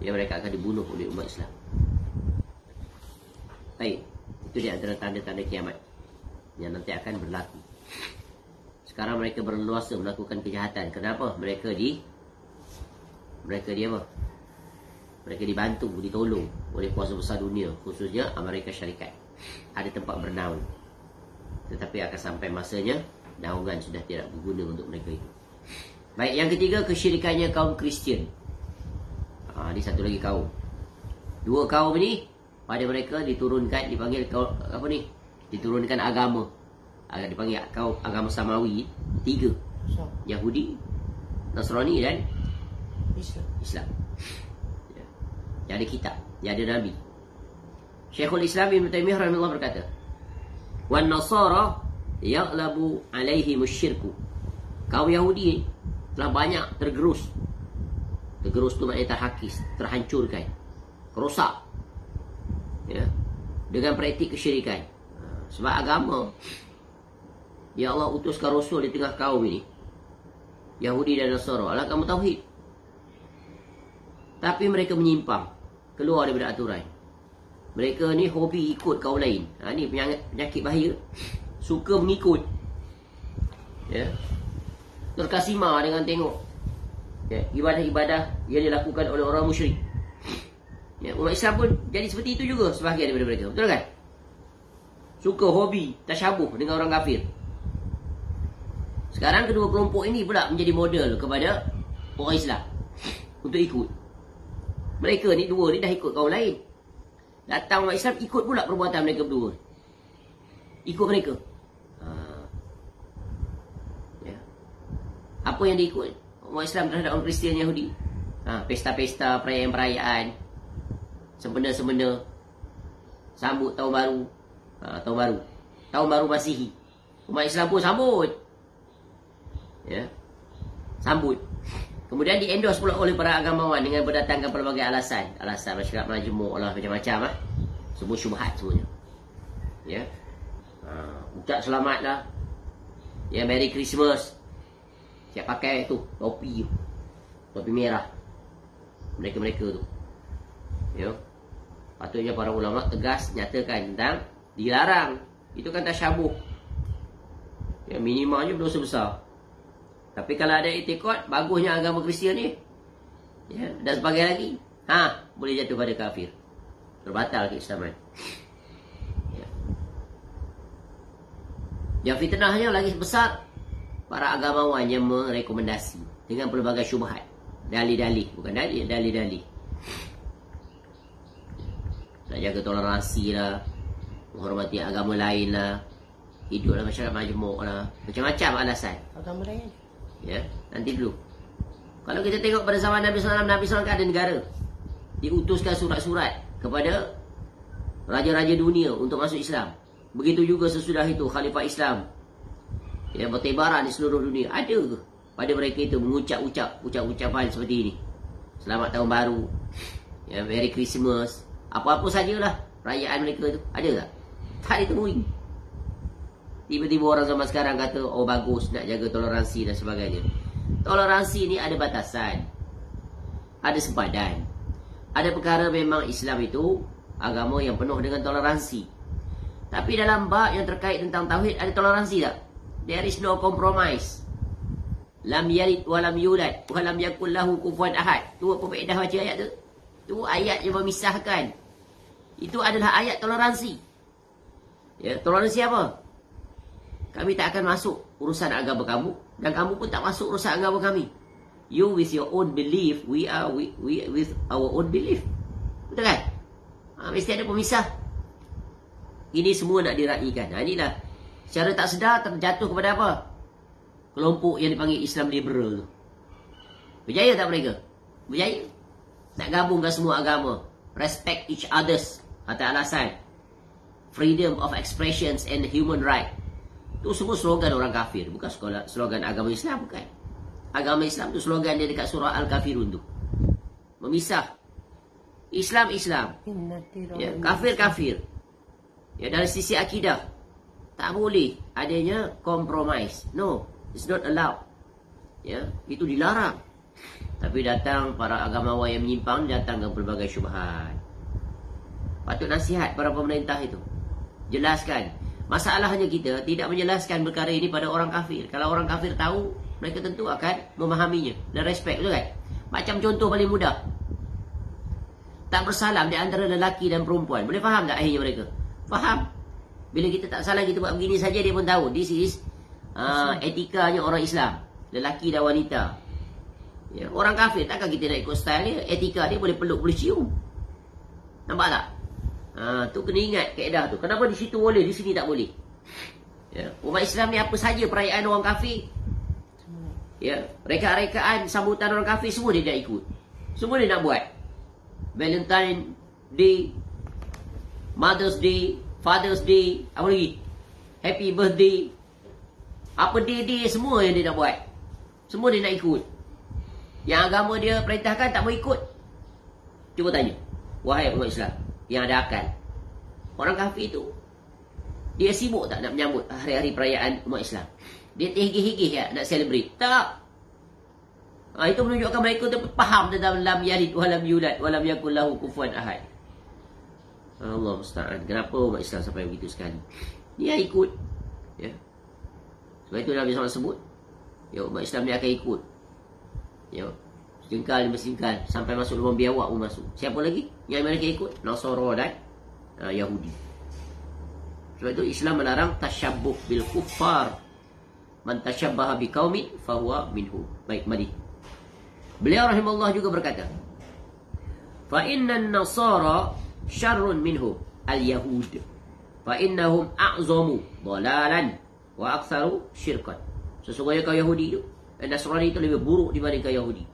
Mereka akan dibunuh oleh umat Islam. Baik, itu di antara tanda-tanda kiamat yang nanti akan berlaku. Sekarang mereka berleluasa melakukan kejahatan. Kenapa? Mereka apa? Mereka dibantu, ditolong oleh kuasa besar dunia, khususnya Amerika Syarikat. Ada tempat bernaung. Tetapi akan sampai masanya naungan sudah tidak berguna untuk mereka itu. Baik, yang ketiga kesyirikannya kaum Kristian. Ini satu lagi kaum. Dua kaum ini pada mereka diturunkan, dipanggil kaum apa ni? Diturunkan agama. Dipanggil kaum agama samawi. Tiga. Yahudi, Nasrani dan Islam. Yang ada kitab, yang ada Nabi. Syekhul Islam Ibn Taymiyah rahimahullah berkata, "Wan Nasara yaghlabu alaihi musyirku." Kaum Yahudi telah banyak tergerus. Tergerus tu maknanya terhakis, terhancurkan, rosak, dengan praktik kesyirikan. Sebab agama ya Allah utuskan Rasul di tengah kaum ini, Yahudi dan Nasara, adalah agama tauhid. Tapi mereka menyimpang, keluar daripada aturan. Mereka ni hobi ikut kaum lain. Ni penyakit bahaya. Suka mengikut. Terkasima dengan tengok ibadah-ibadah yang dilakukan oleh orang musyrik. Umat Islam pun jadi seperti itu juga sebahagian daripada mereka. Betul kan? Suka hobi tasyabuh dengan orang kafir. Sekarang kedua kelompok ini pula menjadi model kepada orang Islam untuk ikut. Mereka ni dua ni dah ikut kaum lain. Datang umat Islam ikut pula perbuatan mereka berdua. Ikut mereka. Apa yang diikut umat Islam terhadap orang Kristian Yahudi? Pesta-pesta, perayaan-perayaan, sempena-sempena, sambut tahun baru. Tahun baru Masihi. Umat Islam pun sambut. Sambut. Kemudian di-endorse pula oleh para agamawan dengan berdatangkan pelbagai alasan. Alasan masyarakat majmuk lah, macam-macam. Semua syubhat semuanya. ucap selamat lah. Ya, Merry Christmas. Siap pakai tu topi merah. Mereka-mereka tu. Ya. Patutnya para ulama tegas nyatakan tentang dilarang. Itu kan tasyabuh. Ya, minimalnya berdosa besar. Tapi kalau ada itikad, bagusnya agama Kristian ni. Ya, dan sebagainya lagi. Boleh jatuh pada kafir. Terbatal keislaman. Ya. Yang fitnahnya lagi besar, para agamawan yang merekomendasi dengan pelbagai syubhat. Dalih-dalih, bukan dalih-dalih. Nak jaga toleransi lah, menghormati agama lain lah, hidup dalam masyarakat majmuk lah, macam-macam alasan. Agama lain. Ya, nanti dulu. Kalau kita tengok pada zaman Nabi SAW, Nabi SAW kan ada negara. Diutuskan surat-surat kepada raja-raja dunia untuk masuk Islam. Begitu juga sesudah itu Khalifah Islam yang bertebaran di seluruh dunia. Ada ke pada mereka itu mengucap-ucapan seperti ini? Selamat Tahun Baru, ya, Merry Christmas, apa-apa sajalah perayaan mereka itu. Ada tak? Tak ditemui. Tiba-tiba orang zaman sekarang kata, oh bagus, nak jaga toleransi dan sebagainya. Toleransi ni ada batasan, ada sempadan. Ada perkara memang Islam itu agama yang penuh dengan toleransi. Tapi dalam bab yang terkait tentang tauhid, ada toleransi tak? There is no compromise. Lam yalid wa lam yulad wa lam yakul lahu kufuwan ahad. Tu apa faedah baca ayat tu? Tu ayat yang memisahkan. Itu adalah ayat toleransi. Ya, toleransi apa? Kami tak akan masuk urusan agama kamu, dan kamu pun tak masuk urusan agama kami. You with your own belief, we with our own belief. Betul kan? Mesti ada pemisah. Ini semua nak diraihkan. Inilah secara tak sedar terjatuh kepada apa? Kelompok yang dipanggil Islam liberal tu. Berjaya tak mereka? Berjaya. Nak gabungkan semua agama. Respect each others. Atas alasan freedom of expressions and human right. Itu semua slogan orang kafir. Bukan slogan agama Islam, bukan. Agama Islam tu slogan dia dekat surah Al-Kafirun tu. Memisah. Islam. Ya, kafir. Ya, dari sisi akidah tak boleh adanya compromise. No, it's not allowed. Ya, itu dilarang. Tapi datang para agamawan yang menyimpang, datang dengan pelbagai syubhat. Patut nasihat para pemerintah itu. Jelaskan. Masalahnya kita tidak menjelaskan perkara ini pada orang kafir. Kalau orang kafir tahu, mereka tentu akan memahaminya dan respect, betul kan? Macam contoh paling mudah, tak bersalam di antara lelaki dan perempuan. Boleh faham tak akhirnya mereka? Faham. Bila kita tak salam, kita buat begini saja, dia pun tahu. This is etikanya orang Islam, lelaki dan wanita. Ya, orang kafir takkan kita nak ikut style dia. Etika dia boleh peluk, boleh cium. Nampak tak? Tu kena ingat kaedah tu. Kenapa di situ boleh, di sini tak boleh? Ya, umat Islam ni apa saja perayaan orang kafir, ya, reka-rekaan sambutan orang kafir, semua dia nak ikut. Semua dia nak buat. Valentine Day, Mother's Day, Father's Day, apa lagi? Happy Birthday. Apa day semua yang dia nak buat. Semua dia nak ikut. Yang agama dia perintahkan tak mau ikut. Cuba tanya, wahai umat Islam yang ada akal, orang kafir itu dia sibuk tak nak menyambut hari-hari perayaan umat Islam? Dia terhigih-higih ya nak celebrate? Tak. Itu menunjukkan mereka tu faham tentang lam yalid wa lam yulad wa lam yakul lahu kufuwan ahad. Allah musta'an. Kenapa umat Islam sampai begitu sekali? Dia ikut. Ya. Sebab itu Nabi SAW sebut, ya, umat Islam ni akan ikut. Ya. Sejengkal demi sejengkal sampai masuk lubang biawak pun masuk. Siapa lagi yang mereka ikut? Nasara dan Yahudi. Sebab itu Islam melarang tasyabbuh bil kuffar. Man tasyabbaha biqaumin fahuwa minhu. Baik, mari. Beliau rahimahullah juga berkata, fa innan nasara syarrun minhu al-yahud. Fa innahum a'zamu dhalalan wa aktsaru syirkan. Sesungguhnya kaum Yahudi itu, Nasrani itu lebih buruk dibandingkan Yahudi.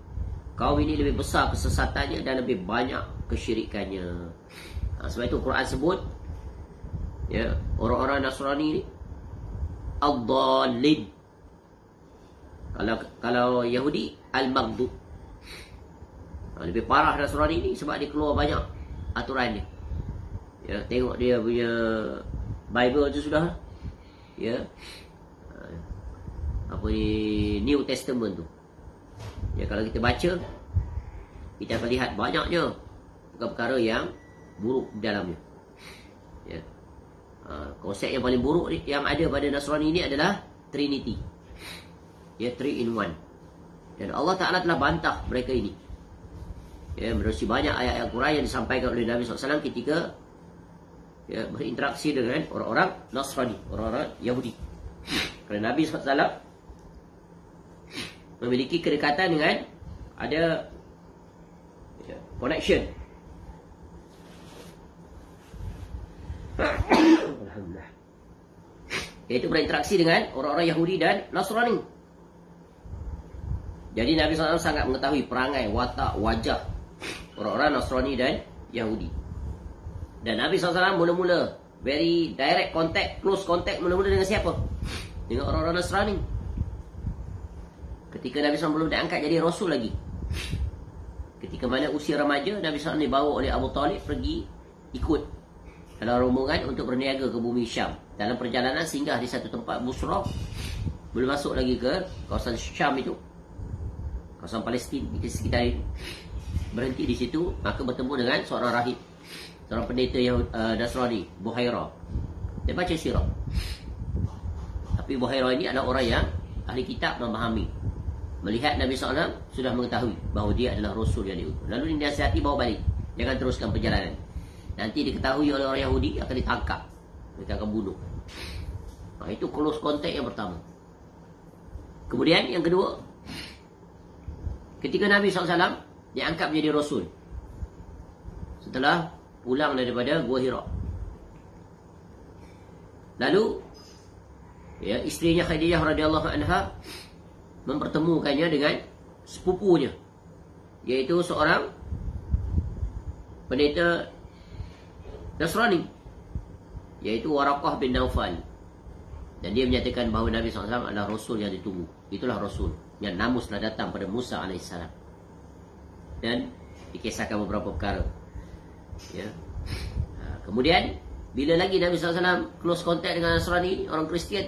Kaum ini lebih besar kesesatannya dan lebih banyak kesyirikannya. Sebab itu Quran sebut, ya, orang-orang Nasrani ni ad-dallin. Kalau Yahudi al-maghdub. Lebih parah Nasrani ni sebab dia keluar banyak aturan dia. Ya, tengok dia punya Bible tu sudah. ya, apa ni, New Testament tu. Ya, kalau kita baca, kita akan lihat banyaknya perkara-perkara yang buruk di dalamnya. Ya. Konsep yang paling buruk yang ada pada Nasrani ini adalah Trinity. Ya, 3 in 1. Dan Allah Ta'ala telah bantah mereka ini. Ya, menerusi banyak ayat Al-Quran yang disampaikan oleh Nabi SAW ketika ya, berinteraksi dengan orang-orang Nasrani, orang-orang Yahudi. Kerana Nabi SAW memiliki kedekatan dengan, ada ya, connection. Alhamdulillah. Iaitu berinteraksi dengan orang-orang Yahudi dan Nasrani. Jadi Nabi SAW sangat mengetahui perangai, watak, wajah orang-orang Nasrani dan Yahudi. Dan Nabi SAW mula-mula very direct contact, close contact mula-mula dengan siapa? Dengan orang-orang Nasrani. Ketika Nabi SAW belum diangkat jadi Rasul lagi. Ketika mana usia remaja, Nabi SAW dibawa oleh Abu Talib pergi ikut dalam rombongan untuk berniaga ke bumi Syam. Dalam perjalanan singgah di satu tempat Busra, belum masuk lagi ke kawasan Syam itu, kawasan Palestin di sekitar itu. Berhenti di situ, maka bertemu dengan seorang rahib, seorang pendeta Nasrani, Buhaira. Dia baca sirah. Tapi Buhaira ini adalah orang yang ahli kitab, memahami. Melihat Nabi SAW sudah mengetahui bahawa dia adalah Rasul yang diutus. Lalu dinasihati bawa balik, jangan teruskan perjalanan. Nanti diketahui oleh orang Yahudi, akan ditangkap, mereka akan bunuh. Itu close contact yang pertama. Kemudian yang kedua, ketika Nabi SAW diangkat menjadi Rasul setelah pulang daripada Gua Hira. Lalu ya, isterinya Khadijah radhiyallahu anha mempertemukannya dengan sepupunya, iaitu seorang pendeta Nasrani, iaitu Waraqah bin Naufal. Dan dia menyatakan bahawa Nabi SAW adalah Rasul yang ditunggu. Itulah Rasul yang namus telah datang pada Musa AS. Dan dikisahkan beberapa perkara ya. Kemudian bila lagi Nabi SAW close contact dengan Nasrani, orang Kristian?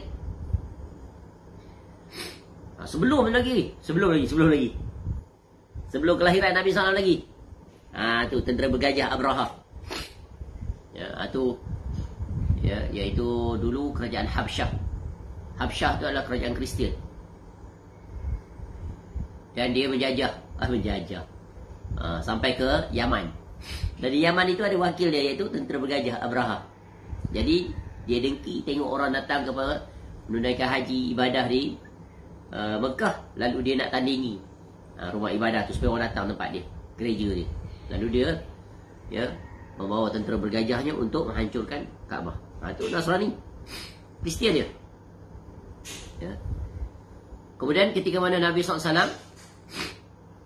Sebelum kelahiran Nabi SAW lagi. Tu tentera bergajah Abraha. Ya, tu ya, iaitu dulu kerajaan Habsyah. Habsyah itu adalah kerajaan Kristian. Dan dia menjajah sampai ke Yaman. Dari Yaman itu ada wakil dia, iaitu tentera bergajah Abraha. Jadi dia dengki tengok orang datang kepada menunaikan haji, ibadah di Mekah. Lalu dia nak tandingi rumah ibadah tu supaya orang datang tempat dia, gereja dia. Lalu dia ya, membawa tentera bergajahnya untuk menghancurkan Kaabah. Itu Nasrani, Kristian dia ya. Kemudian ketika mana Nabi SAW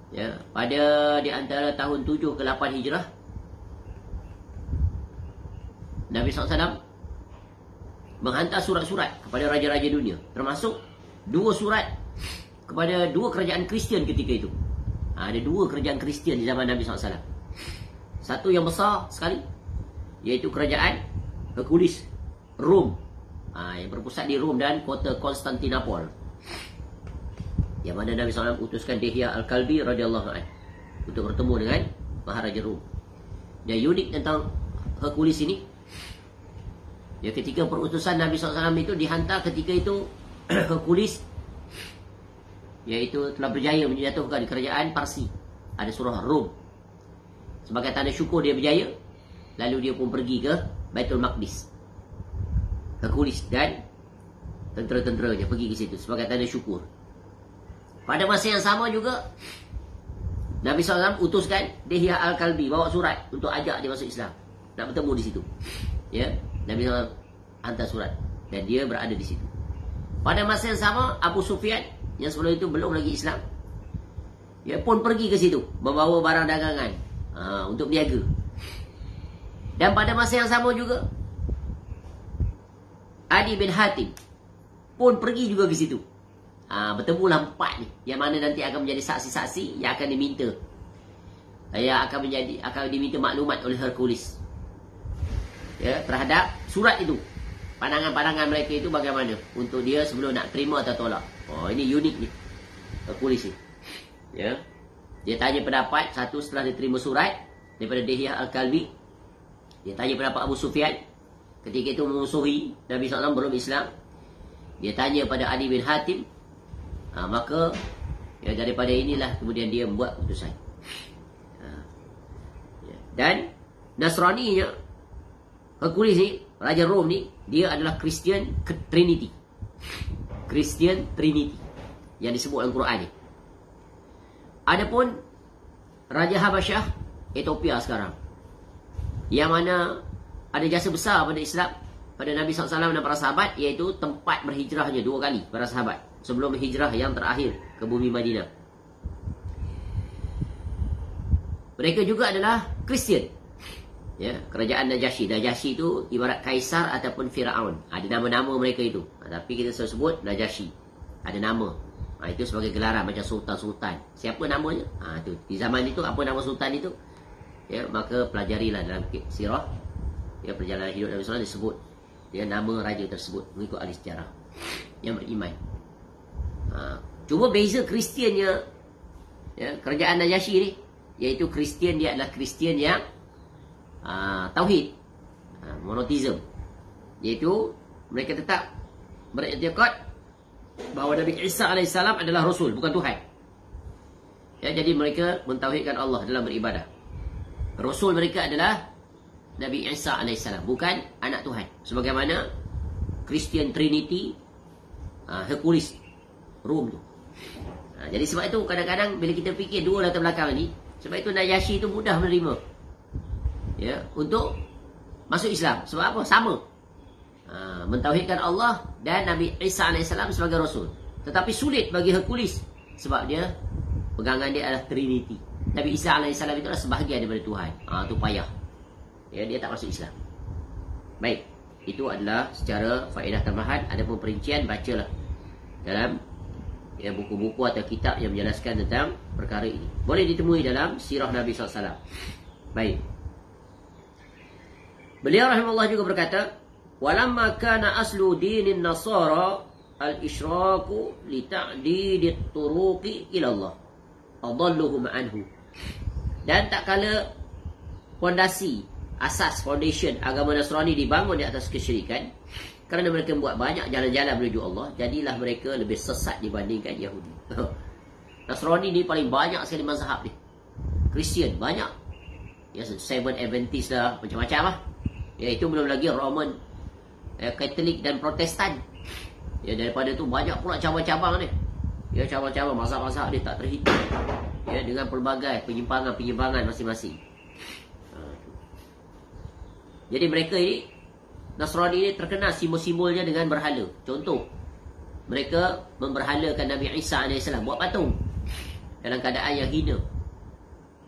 ya, pada di antara tahun 7 ke 8 Hijrah, Nabi SAW menghantar surat-surat kepada raja-raja dunia, termasuk 2 surat kepada 2 kerajaan Kristian ketika itu. Ada 2 kerajaan Kristian di zaman Nabi SAW. Satu yang besar sekali, iaitu kerajaan Hercules, Rom, yang berpusat di Rom dan kota Konstantinopel, yang mana Nabi SAW utuskan Dihya Al-Kalbi radhiyallahu anhu untuk bertemu dengan Maharaja Rom. Dan unik tentang Hercules ini, ya, ketika perutusan Nabi SAW itu dihantar ketika itu, Hercules iaitu telah berjaya menjatuhkan kerajaan Parsi, ada surah Rom. Sebagai tanda syukur dia berjaya, lalu dia pun pergi ke Baitul Maqdis. Hercules dan tentera-tenteranya pergi ke situ sebagai tanda syukur. Pada masa yang sama juga, Nabi SAW utuskan Dihya Al-Kalbi bawa surat untuk ajak dia masuk Islam, nak bertemu di situ. Ya, Nabi SAW hantar surat dan dia berada di situ. Pada masa yang sama, Abu Sufyan yang sebelum itu belum lagi Islam, dia pun pergi ke situ membawa barang dagangan untuk berniaga. Dan pada masa yang sama juga, Adi bin Hatim pun pergi juga ke situ. Bertemulah 4 ni, yang mana nanti akan menjadi saksi-saksi yang akan diminta, yang akan diminta maklumat oleh Hercules ya, terhadap surat itu. pandangan-pandangan mereka itu bagaimana untuk dia sebelum nak terima atau tolak. Oh, ini unik ni Hercules ni. Ya. Dia tanya pendapat satu setelah dia terima surat daripada Dihyah Al-Kalbi. Dia tanya pendapat Abu Sufyan ketika itu memusuhi Nabi SAW belum Islam. Dia tanya pada Ali bin Hatim. Maka ya, daripada inilah kemudian dia membuat keputusan. Dan Nasraninya Hercules ni, Raja Rom ni, dia adalah Christian Trinity. Christian Trinity yang disebut dalam Quran ni. Adapun Raja Habasyah, Ethiopia sekarang, yang mana ada jasa besar pada Islam, pada Nabi SAW dan para sahabat, iaitu tempat berhijrahnya 2 kali para sahabat sebelum hijrah yang terakhir ke bumi Madinah. Mereka juga adalah Kristian. Ya, kerajaan Najasyi. Najasyi itu ibarat kaisar ataupun Firaun. Ada nama-nama mereka itu. Tapi kita selalu sebut Najasyi. Ada nama. Itu sebagai gelaran macam sultan-sultan. Siapa namanya? Itu. Di zaman itu apa nama sultan itu? Ya, maka pelajarilah dalam sirah. Ya, perjalanan hidup Nabi SAW disebut. Ya, nama raja tersebut mengikut ahli sejarah yang beriman. Cuma beza Kristiannya, ya, kerajaan Najasyi ni, iaitu Kristian dia adalah Kristian yang tauhid, monoteism, iaitu mereka tetap beriktikad bahawa Nabi Isa AS adalah Rasul, bukan Tuhan. Ya, jadi mereka mentauhidkan Allah dalam beribadah. Rasul mereka adalah Nabi Isa AS, bukan anak Tuhan, sebagaimana Christian Trinity, Hercules Rom tu. Jadi sebab itu kadang-kadang bila kita fikir dua latar belakang ni, sebab itu Najasyi itu mudah menerima, ya, untuk masuk Islam. Sebab apa? Sama, mentauhidkan Allah dan Nabi Isa AS sebagai Rasul. Tetapi sulit bagi Hercules sebab dia pegangan dia adalah Trinity. Nabi Isa AS itu adalah sebahagian daripada Tuhan. Itu payah, ya, dia tak masuk Islam. Baik, itu adalah secara faedah tambahan. Adapun perincian, bacalah dalam ya, buku-buku atau kitab yang menjelaskan tentang perkara ini. Boleh ditemui dalam sirah Nabi SAW. Baik. Beliau rahimahullah juga berkata, walamma kana aslu dinin nasara al-isyraku li ta'didit turuqi ila Allah adalluhum anhu. Dan tak kala fondasi, asas, foundation agama Nasrani dibangun di atas kesyirikan, kerana mereka membuat banyak jalan-jalan menuju Allah, jadilah mereka lebih sesat dibandingkan Yahudi. Nasrani ni paling banyak sekali mazhab ni. Kristian banyak. Ya, Seven Adventist lah, macam-macam lah. Ya, itu belum lagi Roman, Katolik dan Protestan. Ya, daripada tu banyak pula cabang-cabang ni. Ya, cabang-cabang mazhab-mazhab dia tak terhitung. Ya, dengan pelbagai penyimpangan-penyimpangan masing-masing. Jadi mereka ini, Nasrani ini terkenal simbol-simbolnya dengan berhala. Contoh, mereka memberhalakan Nabi Isa AS, buat patung dalam keadaan yang hina,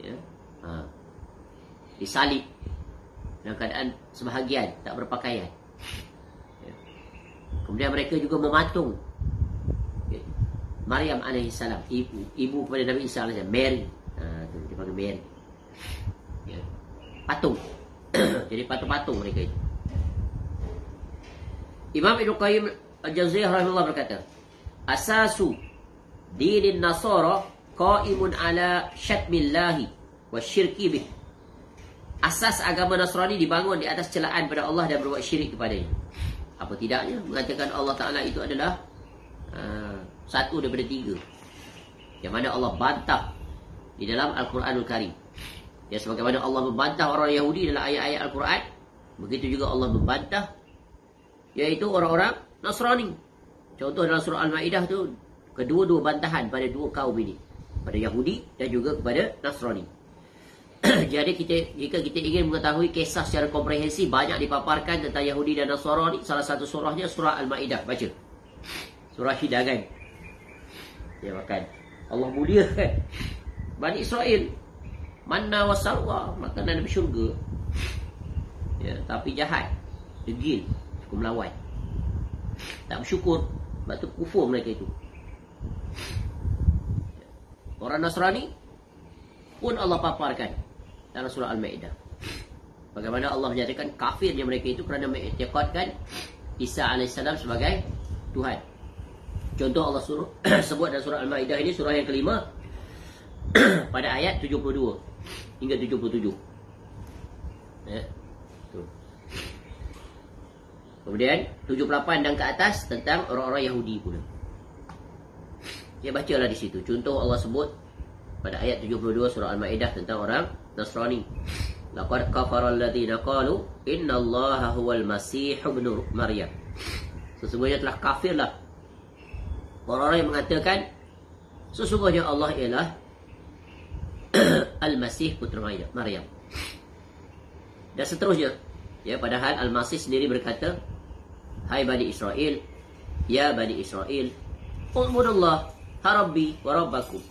ya, disalib dalam keadaan sebahagian tak berpakaian, ya. Kemudian mereka juga mematung, ya, Maryam AS, ibu kepada Nabi Isa AS, Mary, tu dia panggil Mary, ya. Patung. Jadi patung-patung mereka itu. Imam Ibn Qayyim Al-Jauziyah rahimahullah berkata, asasu dinin nasara qaimun ala syatmillahi wa syirki bih. Asas agama Nasrani dibangun di atas celaan pada Allah dan berbuat syirik kepadanya. Apa tidaknya mengatakan Allah Ta'ala itu adalah satu daripada 3, yang mana Allah bantah di dalam Al-Quranul Karim. Ya, sebagaimana Allah membantah orang Yahudi dalam ayat-ayat Al-Quran, begitu juga Allah membantah iaitu orang-orang Nasrani. Contoh dalam surah Al-Ma'idah tu, kedua-dua bantahan pada 2 kaum ini, pada Yahudi dan juga kepada Nasrani. Jadi jika kita ingin mengetahui kisah secara komprehensif, banyak dipaparkan tentang Yahudi dan Nasrani. Salah satu surahnya surah Al-Ma'idah. Baca surah hidangan, ya, makan Allah muliakan Bani Israel, manna wa salwa, makanan dari syurga, ya, tapi jahat, degil, suka melawan, tak bersyukur. Sebab tu kufur mereka itu. Orang Nasrani pun Allah paparkan dalam surah Al-Ma'idah, bagaimana Allah menyatakan kafirnya mereka itu kerana mengiktikadkan Isa alaihissalam sebagai Tuhan. Contoh Allah suruh sebut dalam surah Al-Maidah ini, surah yang kelima, pada ayat 72 hingga 77. Ya. Tu. Kemudian 78 dan ke atas tentang orang-orang Yahudi pula. Dia bacalah di situ. Contoh Allah sebut pada ayat 72 surah Al-Maidah tentang orang Nasrani. Laqad kafara alladziina qalu innallaha huwal masih ibnu Maryam. Sesungguhnya telah kafirlah orang-orang yang mengatakan sesungguhnya Allah ialah Al-Masih putra Maryam. Dan seterusnya. Ya, padahal Al-Masih sendiri berkata, hai Bani Israel, ya Bani Israel, U'budullah Rabbi wa Rabbakum.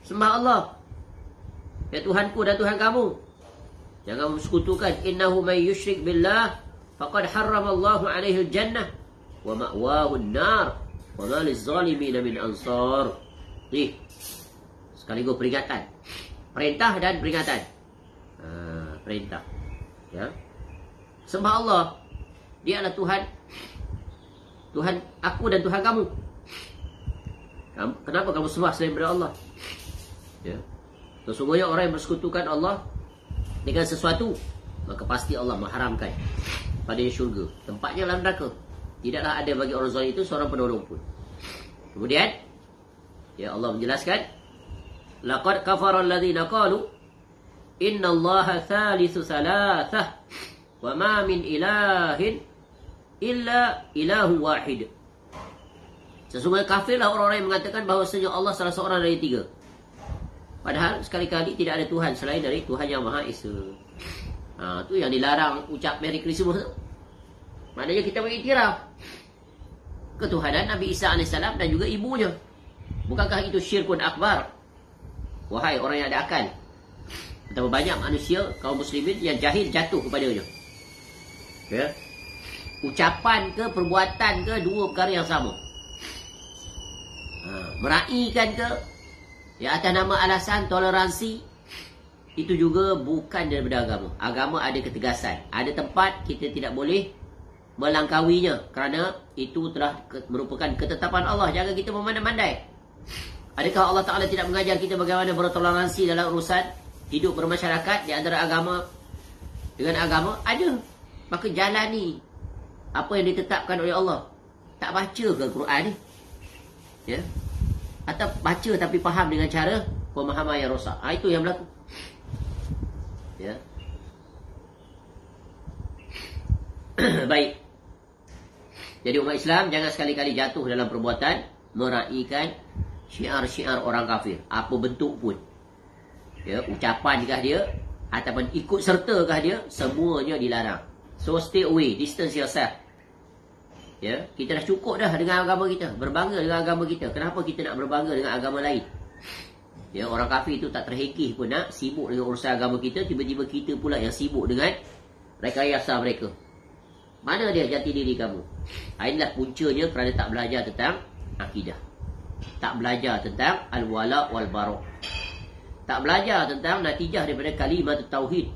Sembah Allah, ya Tuhanku dan Tuhan kamu. Jangan bersekutukan. Innahu man yusyrik billah faqad harramallahu alaihi al-jannah wa ma'wahu an-nar wa ma liz-zalimin min ansar. Sekaligus peringatan. Perintah dan peringatan. Perintah. Ya. Sembah Allah. Dia adalah Tuhan. Tuhan aku dan Tuhan kamu. Kenapa kamu sembah selain daripada Allah? Ya. Sesungguhnya orang yang bersekutukan Allah dengan sesuatu, maka pasti Allah mengharamkan padanya syurga. Tempatnya dalam neraka. Tidaklah ada bagi orang zalim itu seorang penolong pun. Kemudian ya Allah menjelaskan, laqad kafara alladziina qalu innallaha thalithu thalathah wa ma min ilahin illa ilahu wahid. Sesungguhnya kafirlah orang-orang yang mengatakan bahawasanya Allah salah seorang dari tiga. Padahal sekali-kali tidak ada Tuhan selain dari Tuhan yang Maha Esa. Itu yang dilarang ucap Merry Christmas. Maknanya kita mengiktiraf ketuhanan Nabi Isa AS dan juga ibunya. Bukankah itu syirkun akbar? Wahai orang yang ada akal. Betapa banyak manusia, kaum muslimin yang jahil jatuh kepadanya. Ya. Ucapan ke perbuatan ke dua perkara yang sama. Meraihkan ke ya atas nama alasan toleransi, itu juga bukan daripada agama. Agama ada ketegasan. Ada tempat kita tidak boleh melangkawinya kerana itu telah merupakan ketetapan Allah. Jangan kita memandai-mandai. Adakah Allah Ta'ala tidak mengajar kita bagaimana bertoleransi dalam urusan hidup bermasyarakat di antara agama dengan agama? Ada. Maka jalani apa yang ditetapkan oleh Allah. Tak baca ke Quran ni? Ya. Atau baca tapi faham dengan cara pemahaman yang rosak. Itu yang berlaku. Ya. Baik. Jadi umat Islam jangan sekali-kali jatuh dalam perbuatan meraihkan syiar-syiar orang kafir, apa bentuk pun. Ya, ucapankah dia ataupun ikut sertakah dia, semuanya dilarang. So stay away, distance yourself. Ya, kita dah cukup dah dengan agama kita, berbangga dengan agama kita. Kenapa kita nak berbangga dengan agama lain? Ya, orang kafir itu tak terhekih pun nak sibuk dengan urusan agama kita, tiba-tiba kita pula yang sibuk dengan rekayasa mereka. Mana dia jati diri kamu? Inilah puncanya kerana tak belajar tentang akidah. Tak belajar tentang al-wala wal-bara'. Tak belajar tentang natijah daripada kalimat tauhid.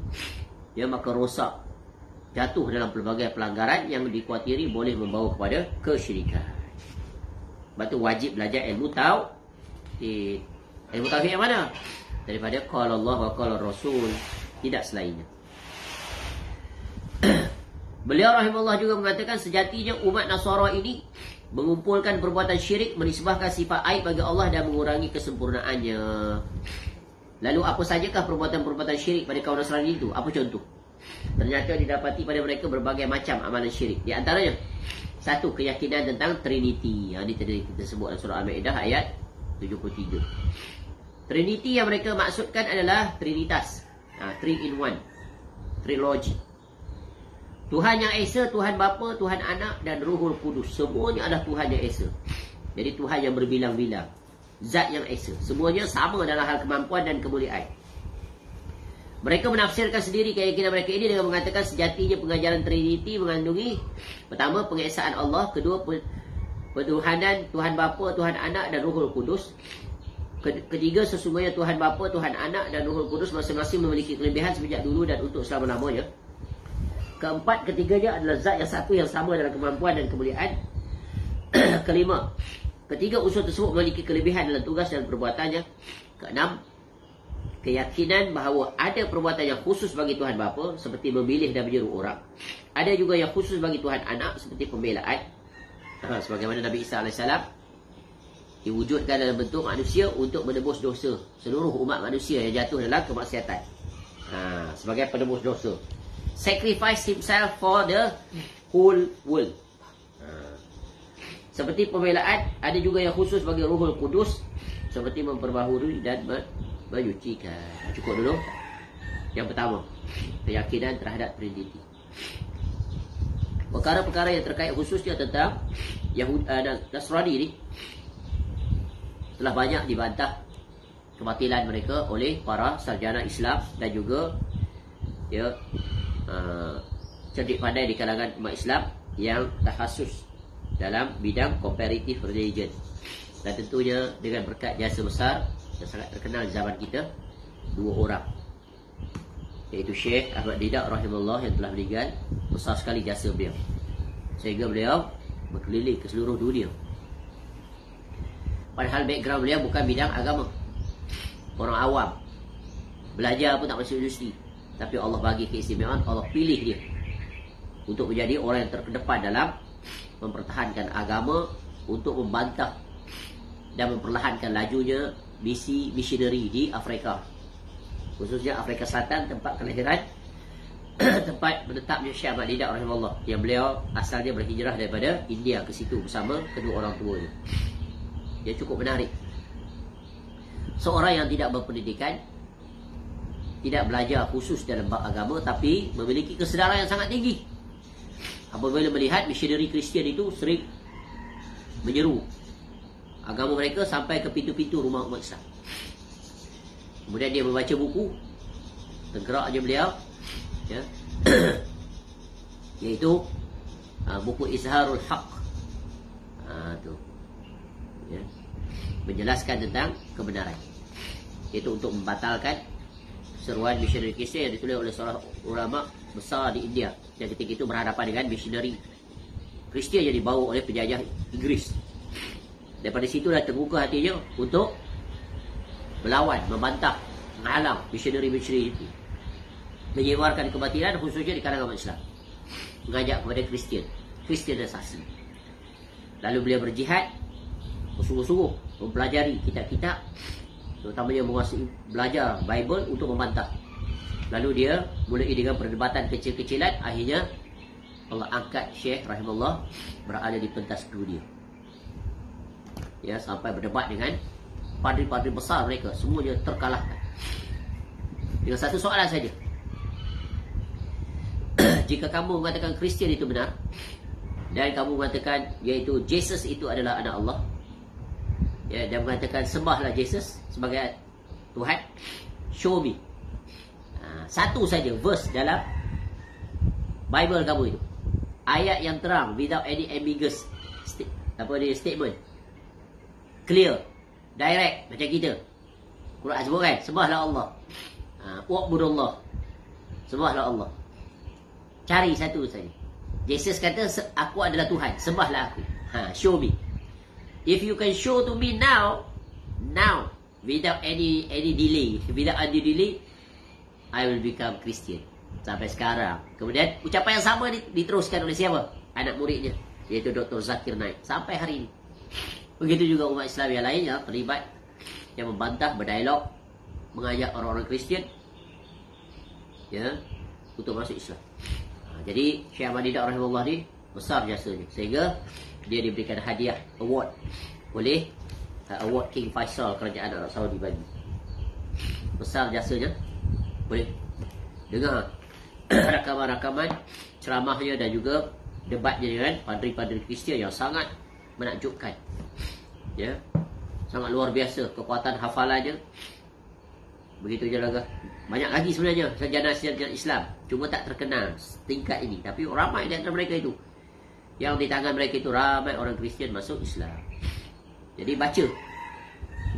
Ya, maka rosak. Jatuh dalam pelbagai pelanggaran yang dikhawatiri boleh membawa kepada kesyirikan. Sebab tu wajib belajar ilmu tauhid. Ilmu tauhid yang mana? Daripada qala Allah wa qala Rasul, tidak selainnya. Beliau rahimahullah juga mengatakan sejatinya umat Nasara ini mengumpulkan perbuatan syirik, menisbahkan sifat aib bagi Allah dan mengurangi kesempurnaannya. Lalu apa sajakah perbuatan-perbuatan syirik pada kaum Nasrani itu? Apa contoh? Ternyata didapati pada mereka berbagai macam amalan syirik. Di antaranya, satu, keyakinan tentang Trinity. Yang tadi kita sebut dalam surah Al-Maidah ayat 73. Trinity yang mereka maksudkan adalah Trinitas. 3 in 1. Trilogy. Tuhan yang Esa, Tuhan Bapa, Tuhan Anak dan Ruhul Kudus. Semuanya adalah Tuhan yang Esa. Jadi Tuhan yang berbilang-bilang. Zat yang Esa. Semuanya sama dalam hal kemampuan dan kemuliaan. Mereka menafsirkan sendiri keyakinan mereka ini dengan mengatakan sejatinya pengajaran Trinity mengandungi pertama, pengesaan Allah. Kedua, pertuhanan Tuhan Bapa, Tuhan Anak dan Ruhul Kudus. Ketiga, sesungguhnya Tuhan Bapa, Tuhan Anak dan Ruhul Kudus masing-masing memiliki kelebihan sejak dulu dan untuk selama-lamanya. Keempat, ketiganya adalah zat yang satu yang sama dalam kemampuan dan kemuliaan. Kelima, ketiga unsur tersebut memiliki kelebihan dalam tugas dan perbuatannya. Keenam, keyakinan bahawa ada perbuatan yang khusus bagi Tuhan Bapa seperti memilih dan menyeru orang. Ada juga yang khusus bagi Tuhan Anak seperti pembelaan. Sebagaimana Nabi Isa AS diwujudkan dalam bentuk manusia untuk menebus dosa seluruh umat manusia yang jatuh dalam kemaksiatan. Sebagai penebus dosa. Sacrifice himself for the whole world. Seperti pembelaan, ada juga yang khusus bagi Ruhul Kudus seperti memperbaharui dan menyucikan. Cukup dulu. Yang pertama, keyakinan terhadap Trinity. Perkara-perkara yang terkait khususnya tentang Nasrani ini telah banyak dibantah kebatilan mereka oleh para sarjana Islam dan juga cerdik pandai di kalangan umat Islam yang takhasus dalam bidang comparative religion. Dan tentunya dengan berkat jasa besar yang sangat terkenal di zaman kita, dua orang, iaitu Syekh Ahmad Didat rahimahullah yang telah meninggal. Besar sekali jasa beliau sehingga beliau berkeliling ke seluruh dunia. Padahal background beliau bukan bidang agama, orang awam, belajar pun tak masuk universiti. Tapi Allah bagi keistimewaan, Allah pilih dia untuk menjadi orang yang terdepan dalam mempertahankan agama, untuk membantah dan memperlahankan lajunya misi missionary di Afrika, khususnya Afrika Selatan, tempat kelahiran tempat menetapnya Syekh Ahmad Didat rahimahullah, yang beliau asalnya berhijrah daripada India ke situ bersama kedua orang tuanya. Dia cukup menarik. Seorang yang tidak berpendidikan, tidak belajar khusus dalam bab agama, tapi memiliki kesedaran yang sangat tinggi. Apabila melihat missionary Kristian itu sering menyeru agama mereka sampai ke pintu-pintu rumah umat Islam. Kemudian dia membaca buku, tergerak je beliau, iaitu buku Izharul Haq, menjelaskan tentang kebenaran. Itu untuk membatalkan seruan missionary Kristian yang ditulis oleh seorang ulama besar di India yang ketika itu berhadapan dengan missionary Kristian yang dibawa oleh penjajah Inggris. Daripada situlah terbuka hatinya untuk melawan, membantah, menghalang missionary itu, menyebarkan kebatilan khususnya di kalangan umat Islam, mengajak kepada Kristianisasi. Lalu beliau berjihad bersungguh-sungguh mempelajari kitab-kitab, terutamanya menguasai belajar Bible untuk membantah. Lalu dia mulai dengan perdebatan kecil-kecilan. Akhirnya Allah angkat Syekh rahimahullah berada di pentas dunia, sampai berdebat dengan padri-padri besar mereka. Semuanya terkalahkan dengan satu soalan saja. Jika kamu mengatakan Kristian itu benar, dan kamu mengatakan iaitu Jesus itu adalah anak Allah, dan mengatakan sembahlah Jesus sebagai Tuhan, show me satu saja verse dalam Bible kamu itu, ayat yang terang, without any ambiguous statement, clear, direct, macam kita Quran sebut kan, sembahlah Allah, wa'budullah, sembahlah Allah. Cari satu saja. Jesus kata aku adalah Tuhan, sembahlah aku. Show me. If you can show to me now, without any delay, without any delay, I will become Christian. Sampai sekarang. Kemudian ucapan yang sama diteruskan oleh siapa? Anak muridnya, iaitu Dr. Zakir Naik, sampai hari ini. Begitu juga umat Islam yang lain yang terlibat, yang membantah, berdialog, mengajak orang-orang Kristian untuk masuk Islam. Jadi Syekh Ahmad Didat rahimahullah ni besar jasanya, sehingga dia diberikan hadiah award oleh award King Faisal, kerajaan Arab Saudi bagi. Besar jasanya. Boleh dengar rakaman-rakaman ceramahnya dan juga debatnya dengan padri-padri Kristian yang sangat menakjubkan. Sangat luar biasa kekuatan hafalannya. Begitu je lah. Banyak lagi sebenarnya sarjana-sarjana Islam, cuma tak terkenal tingkat ini. Tapi ramai di antara mereka itu, yang di tangan mereka itu ramai orang Kristian masuk Islam. Jadi baca,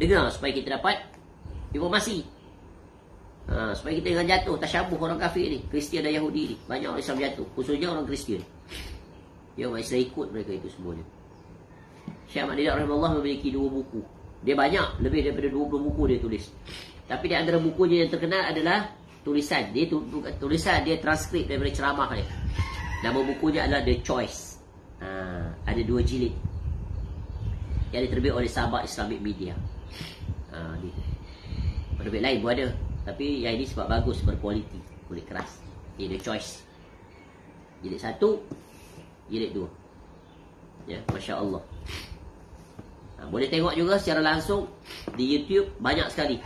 dengar supaya kita dapat informasi. Supaya kita jangan jatuh tasyabuh orang kafir ni, Kristian dan Yahudi ni. Banyak orang Islam jatuh, khususnya orang Kristian. Ya, orang Islam ikut mereka itu semuanya. Syekh Ahmad Didat rahimahullah memiliki 2 buku. Dia banyak, lebih daripada 20 buku dia tulis. Tapi di antara bukunya yang terkenal adalah tulisan. Dia tulisan, dia transkrip daripada ceramah dia. Nama bukunya adalah The Choice. Ada 2 jilid. Yang diterbit oleh Sahabat Islamic Media. Penerbit lain pun ada. Tapi yang ini sebab bagus, berkualiti, kulit keras. The Choice. Jilid 1, jilid 2. Ya, Masya Allah. Boleh tengok juga secara langsung di YouTube, banyak sekali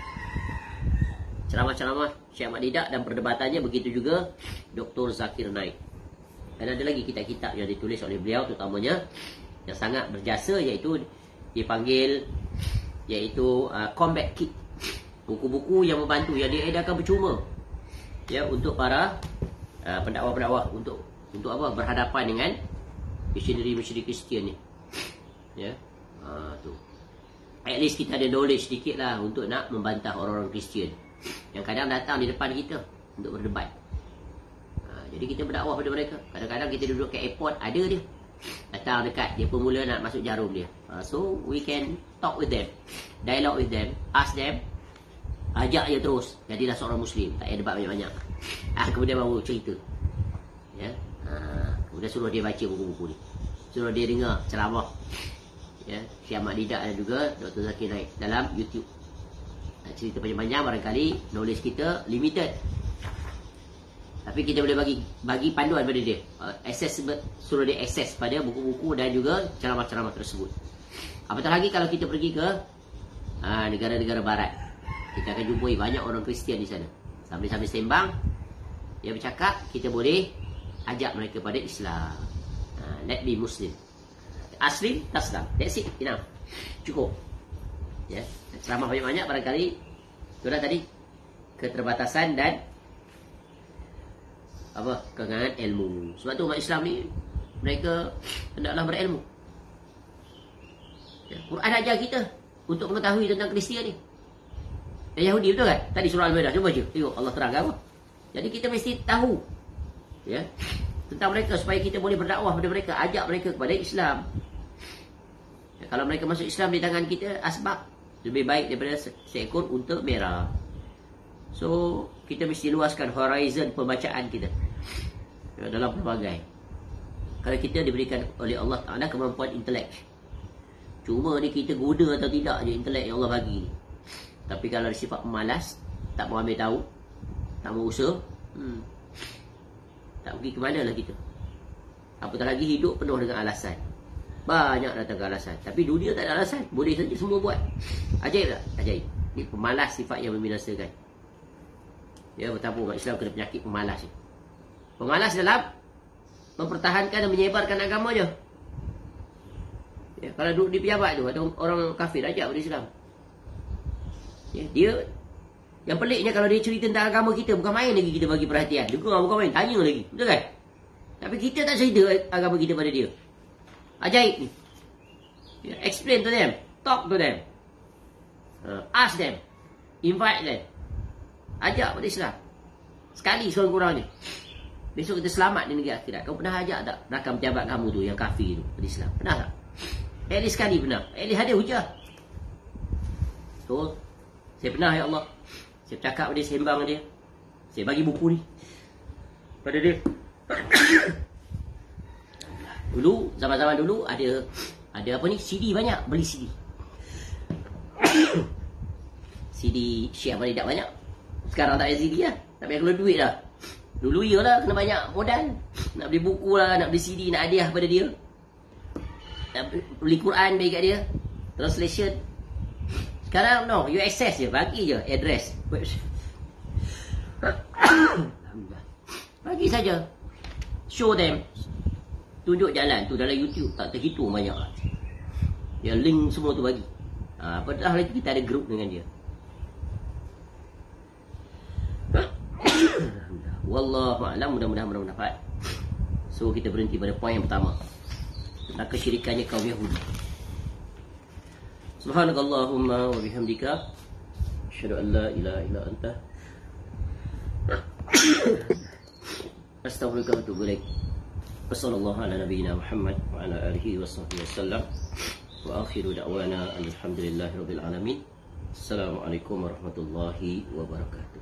ceramah-ceramah Syekh Ahmad Didat, dan perdebatannya begitu juga Dr. Zakir Naik. Dan ada lagi kitab-kitab yang ditulis oleh beliau, terutamanya yang sangat berjasa, iaitu dipanggil Combat Kit. Buku-buku yang membantu, yang diedarkan percuma ya, untuk para pendakwah-pendakwah, untuk apa, berhadapan dengan missionary Kristian ni. Ya. Tu. At least kita ada knowledge sedikit lah untuk nak membantah orang-orang Kristian yang kadang datang di depan kita untuk berdebat. Jadi kita berdakwah pada mereka. Kadang-kadang kita duduk kat airport, ada dia datang dekat, dia pun mula nak masuk jarum dia. So we can talk with them, dialogue with them, ask them, ajak dia terus jadilah seorang Muslim, tak payah debat banyak-banyak. Kemudian baru cerita ya. Kemudian suruh dia baca buku-buku ni, suruh dia dengar ceramah ya, Syekh Ahmad Didat dan juga Dr. Zakir Naik dalam YouTube. Cerita panjang-panjang, barangkali knowledge kita limited, tapi kita boleh bagi panduan pada dia. Suruh dia akses pada buku-buku dan juga ceramah-ceramah tersebut. Apatah lagi kalau kita pergi ke negara-negara barat, kita akan jumpai banyak orang Kristian di sana. Sambil-sambil sembang, dia bercakap, kita boleh ajak mereka pada Islam. Let be Muslim. Aslim, taslam. That's it, enough. Cukup. Ya, ceramah banyak-banyak barangkali sudah tadi keterbatasan dan kegangan ilmu. Sebab tu umat Islam ni, mereka hendaklah berilmu. Ya, Quran ajar kita untuk mengetahui tentang Kristian ni dan Yahudi, betul kan? Tadi surah Al-Maidah, cuba baca. Tengok Allah terangkan apa. Jadi kita mesti tahu ya tentang mereka supaya kita boleh berdakwah kepada mereka, ajak mereka kepada Islam. Ya, kalau mereka masuk Islam di tangan kita, asbab lebih baik daripada seekor unta merah. So kita mesti luaskan horizon pembacaan kita ya, dalam pelbagai. Kalau kita diberikan oleh Allah Ta'ala kemampuan intelek, cuma ni kita guna atau tidak je intelek yang Allah bagi. Tapi kalau ada sifat pemalas, tak mau ambil tahu, tak mau usaha, tak pergi ke mana lah kita. Apatah lagi hidup penuh dengan alasan. Banyak datang ke alasan. Tapi dunia tak ada alasan, boleh saja semua buat. Ajaib tak? Ajaib. Ini pemalas, sifat yang membinasakan. Ya, betapa umat Islam kena penyakit pemalas ni. Pemalas dalam mempertahankan dan menyebarkan agama je. Ya, kalau duduk di pejabat tu, ada orang kafir ajak pada Islam. Ya, dia yang peliknya kalau dia cerita tentang agama kita, bukan main lagi kita bagi perhatian. Dengar bukan main, tanya lagi. Betul kan? Tapi kita tak cerita agama kita pada dia. Ajaib ni. Ya, explain to them, talk to them, ask them, invite them, ajak pada Islam. Sekali sekurang-kurangnya. Besok kita selamat di negeri akhirat. Kau pernah ajak tak rakam pejabat kamu tu yang kafir tu pada Islam? Pernah tak? At least sekali pernah. At least ada hujah. So, saya pernah, ya Allah, saya bercakap pada dia, sembang pada dia, saya bagi buku ni pada dia. Dulu, zaman-zaman dulu ada apa ni, CD banyak, beli CD. CD Syekh Ahmad Didat banyak. Sekarang tak ada CD lah, tak payah keluar duit lah. Dulu iyalah, kena banyak modal. Nak beli buku lah, nak beli CD, nak hadiah pada dia, nak beli Quran bagi kat dia, translation. Sekarang no, you access je, bagi je address. Bagi saja, show them, tunjuk jalan tu dalam YouTube, tak terhitung banyak lah. Ya, link semua tu bagi. Padahal lagi kita ada group dengan dia. Wallahualam, mudah-mudahan bermanfaat. So kita berhenti pada poin yang pertama tentang kesyirikannya kaum Yahudi. Subhanakallahumma wa bihamdika, asyhadu an la ilaha illa anta, Astaghfirullah wa atubu ilaik. Wassallallahu ala nabiyyina Muhammad wa ala alihi wa sahbihi wasallam. Wa akhiru da'wana alhamdulillahi rabbil alamin. Assalamualaikum warahmatullahi wabarakatuh.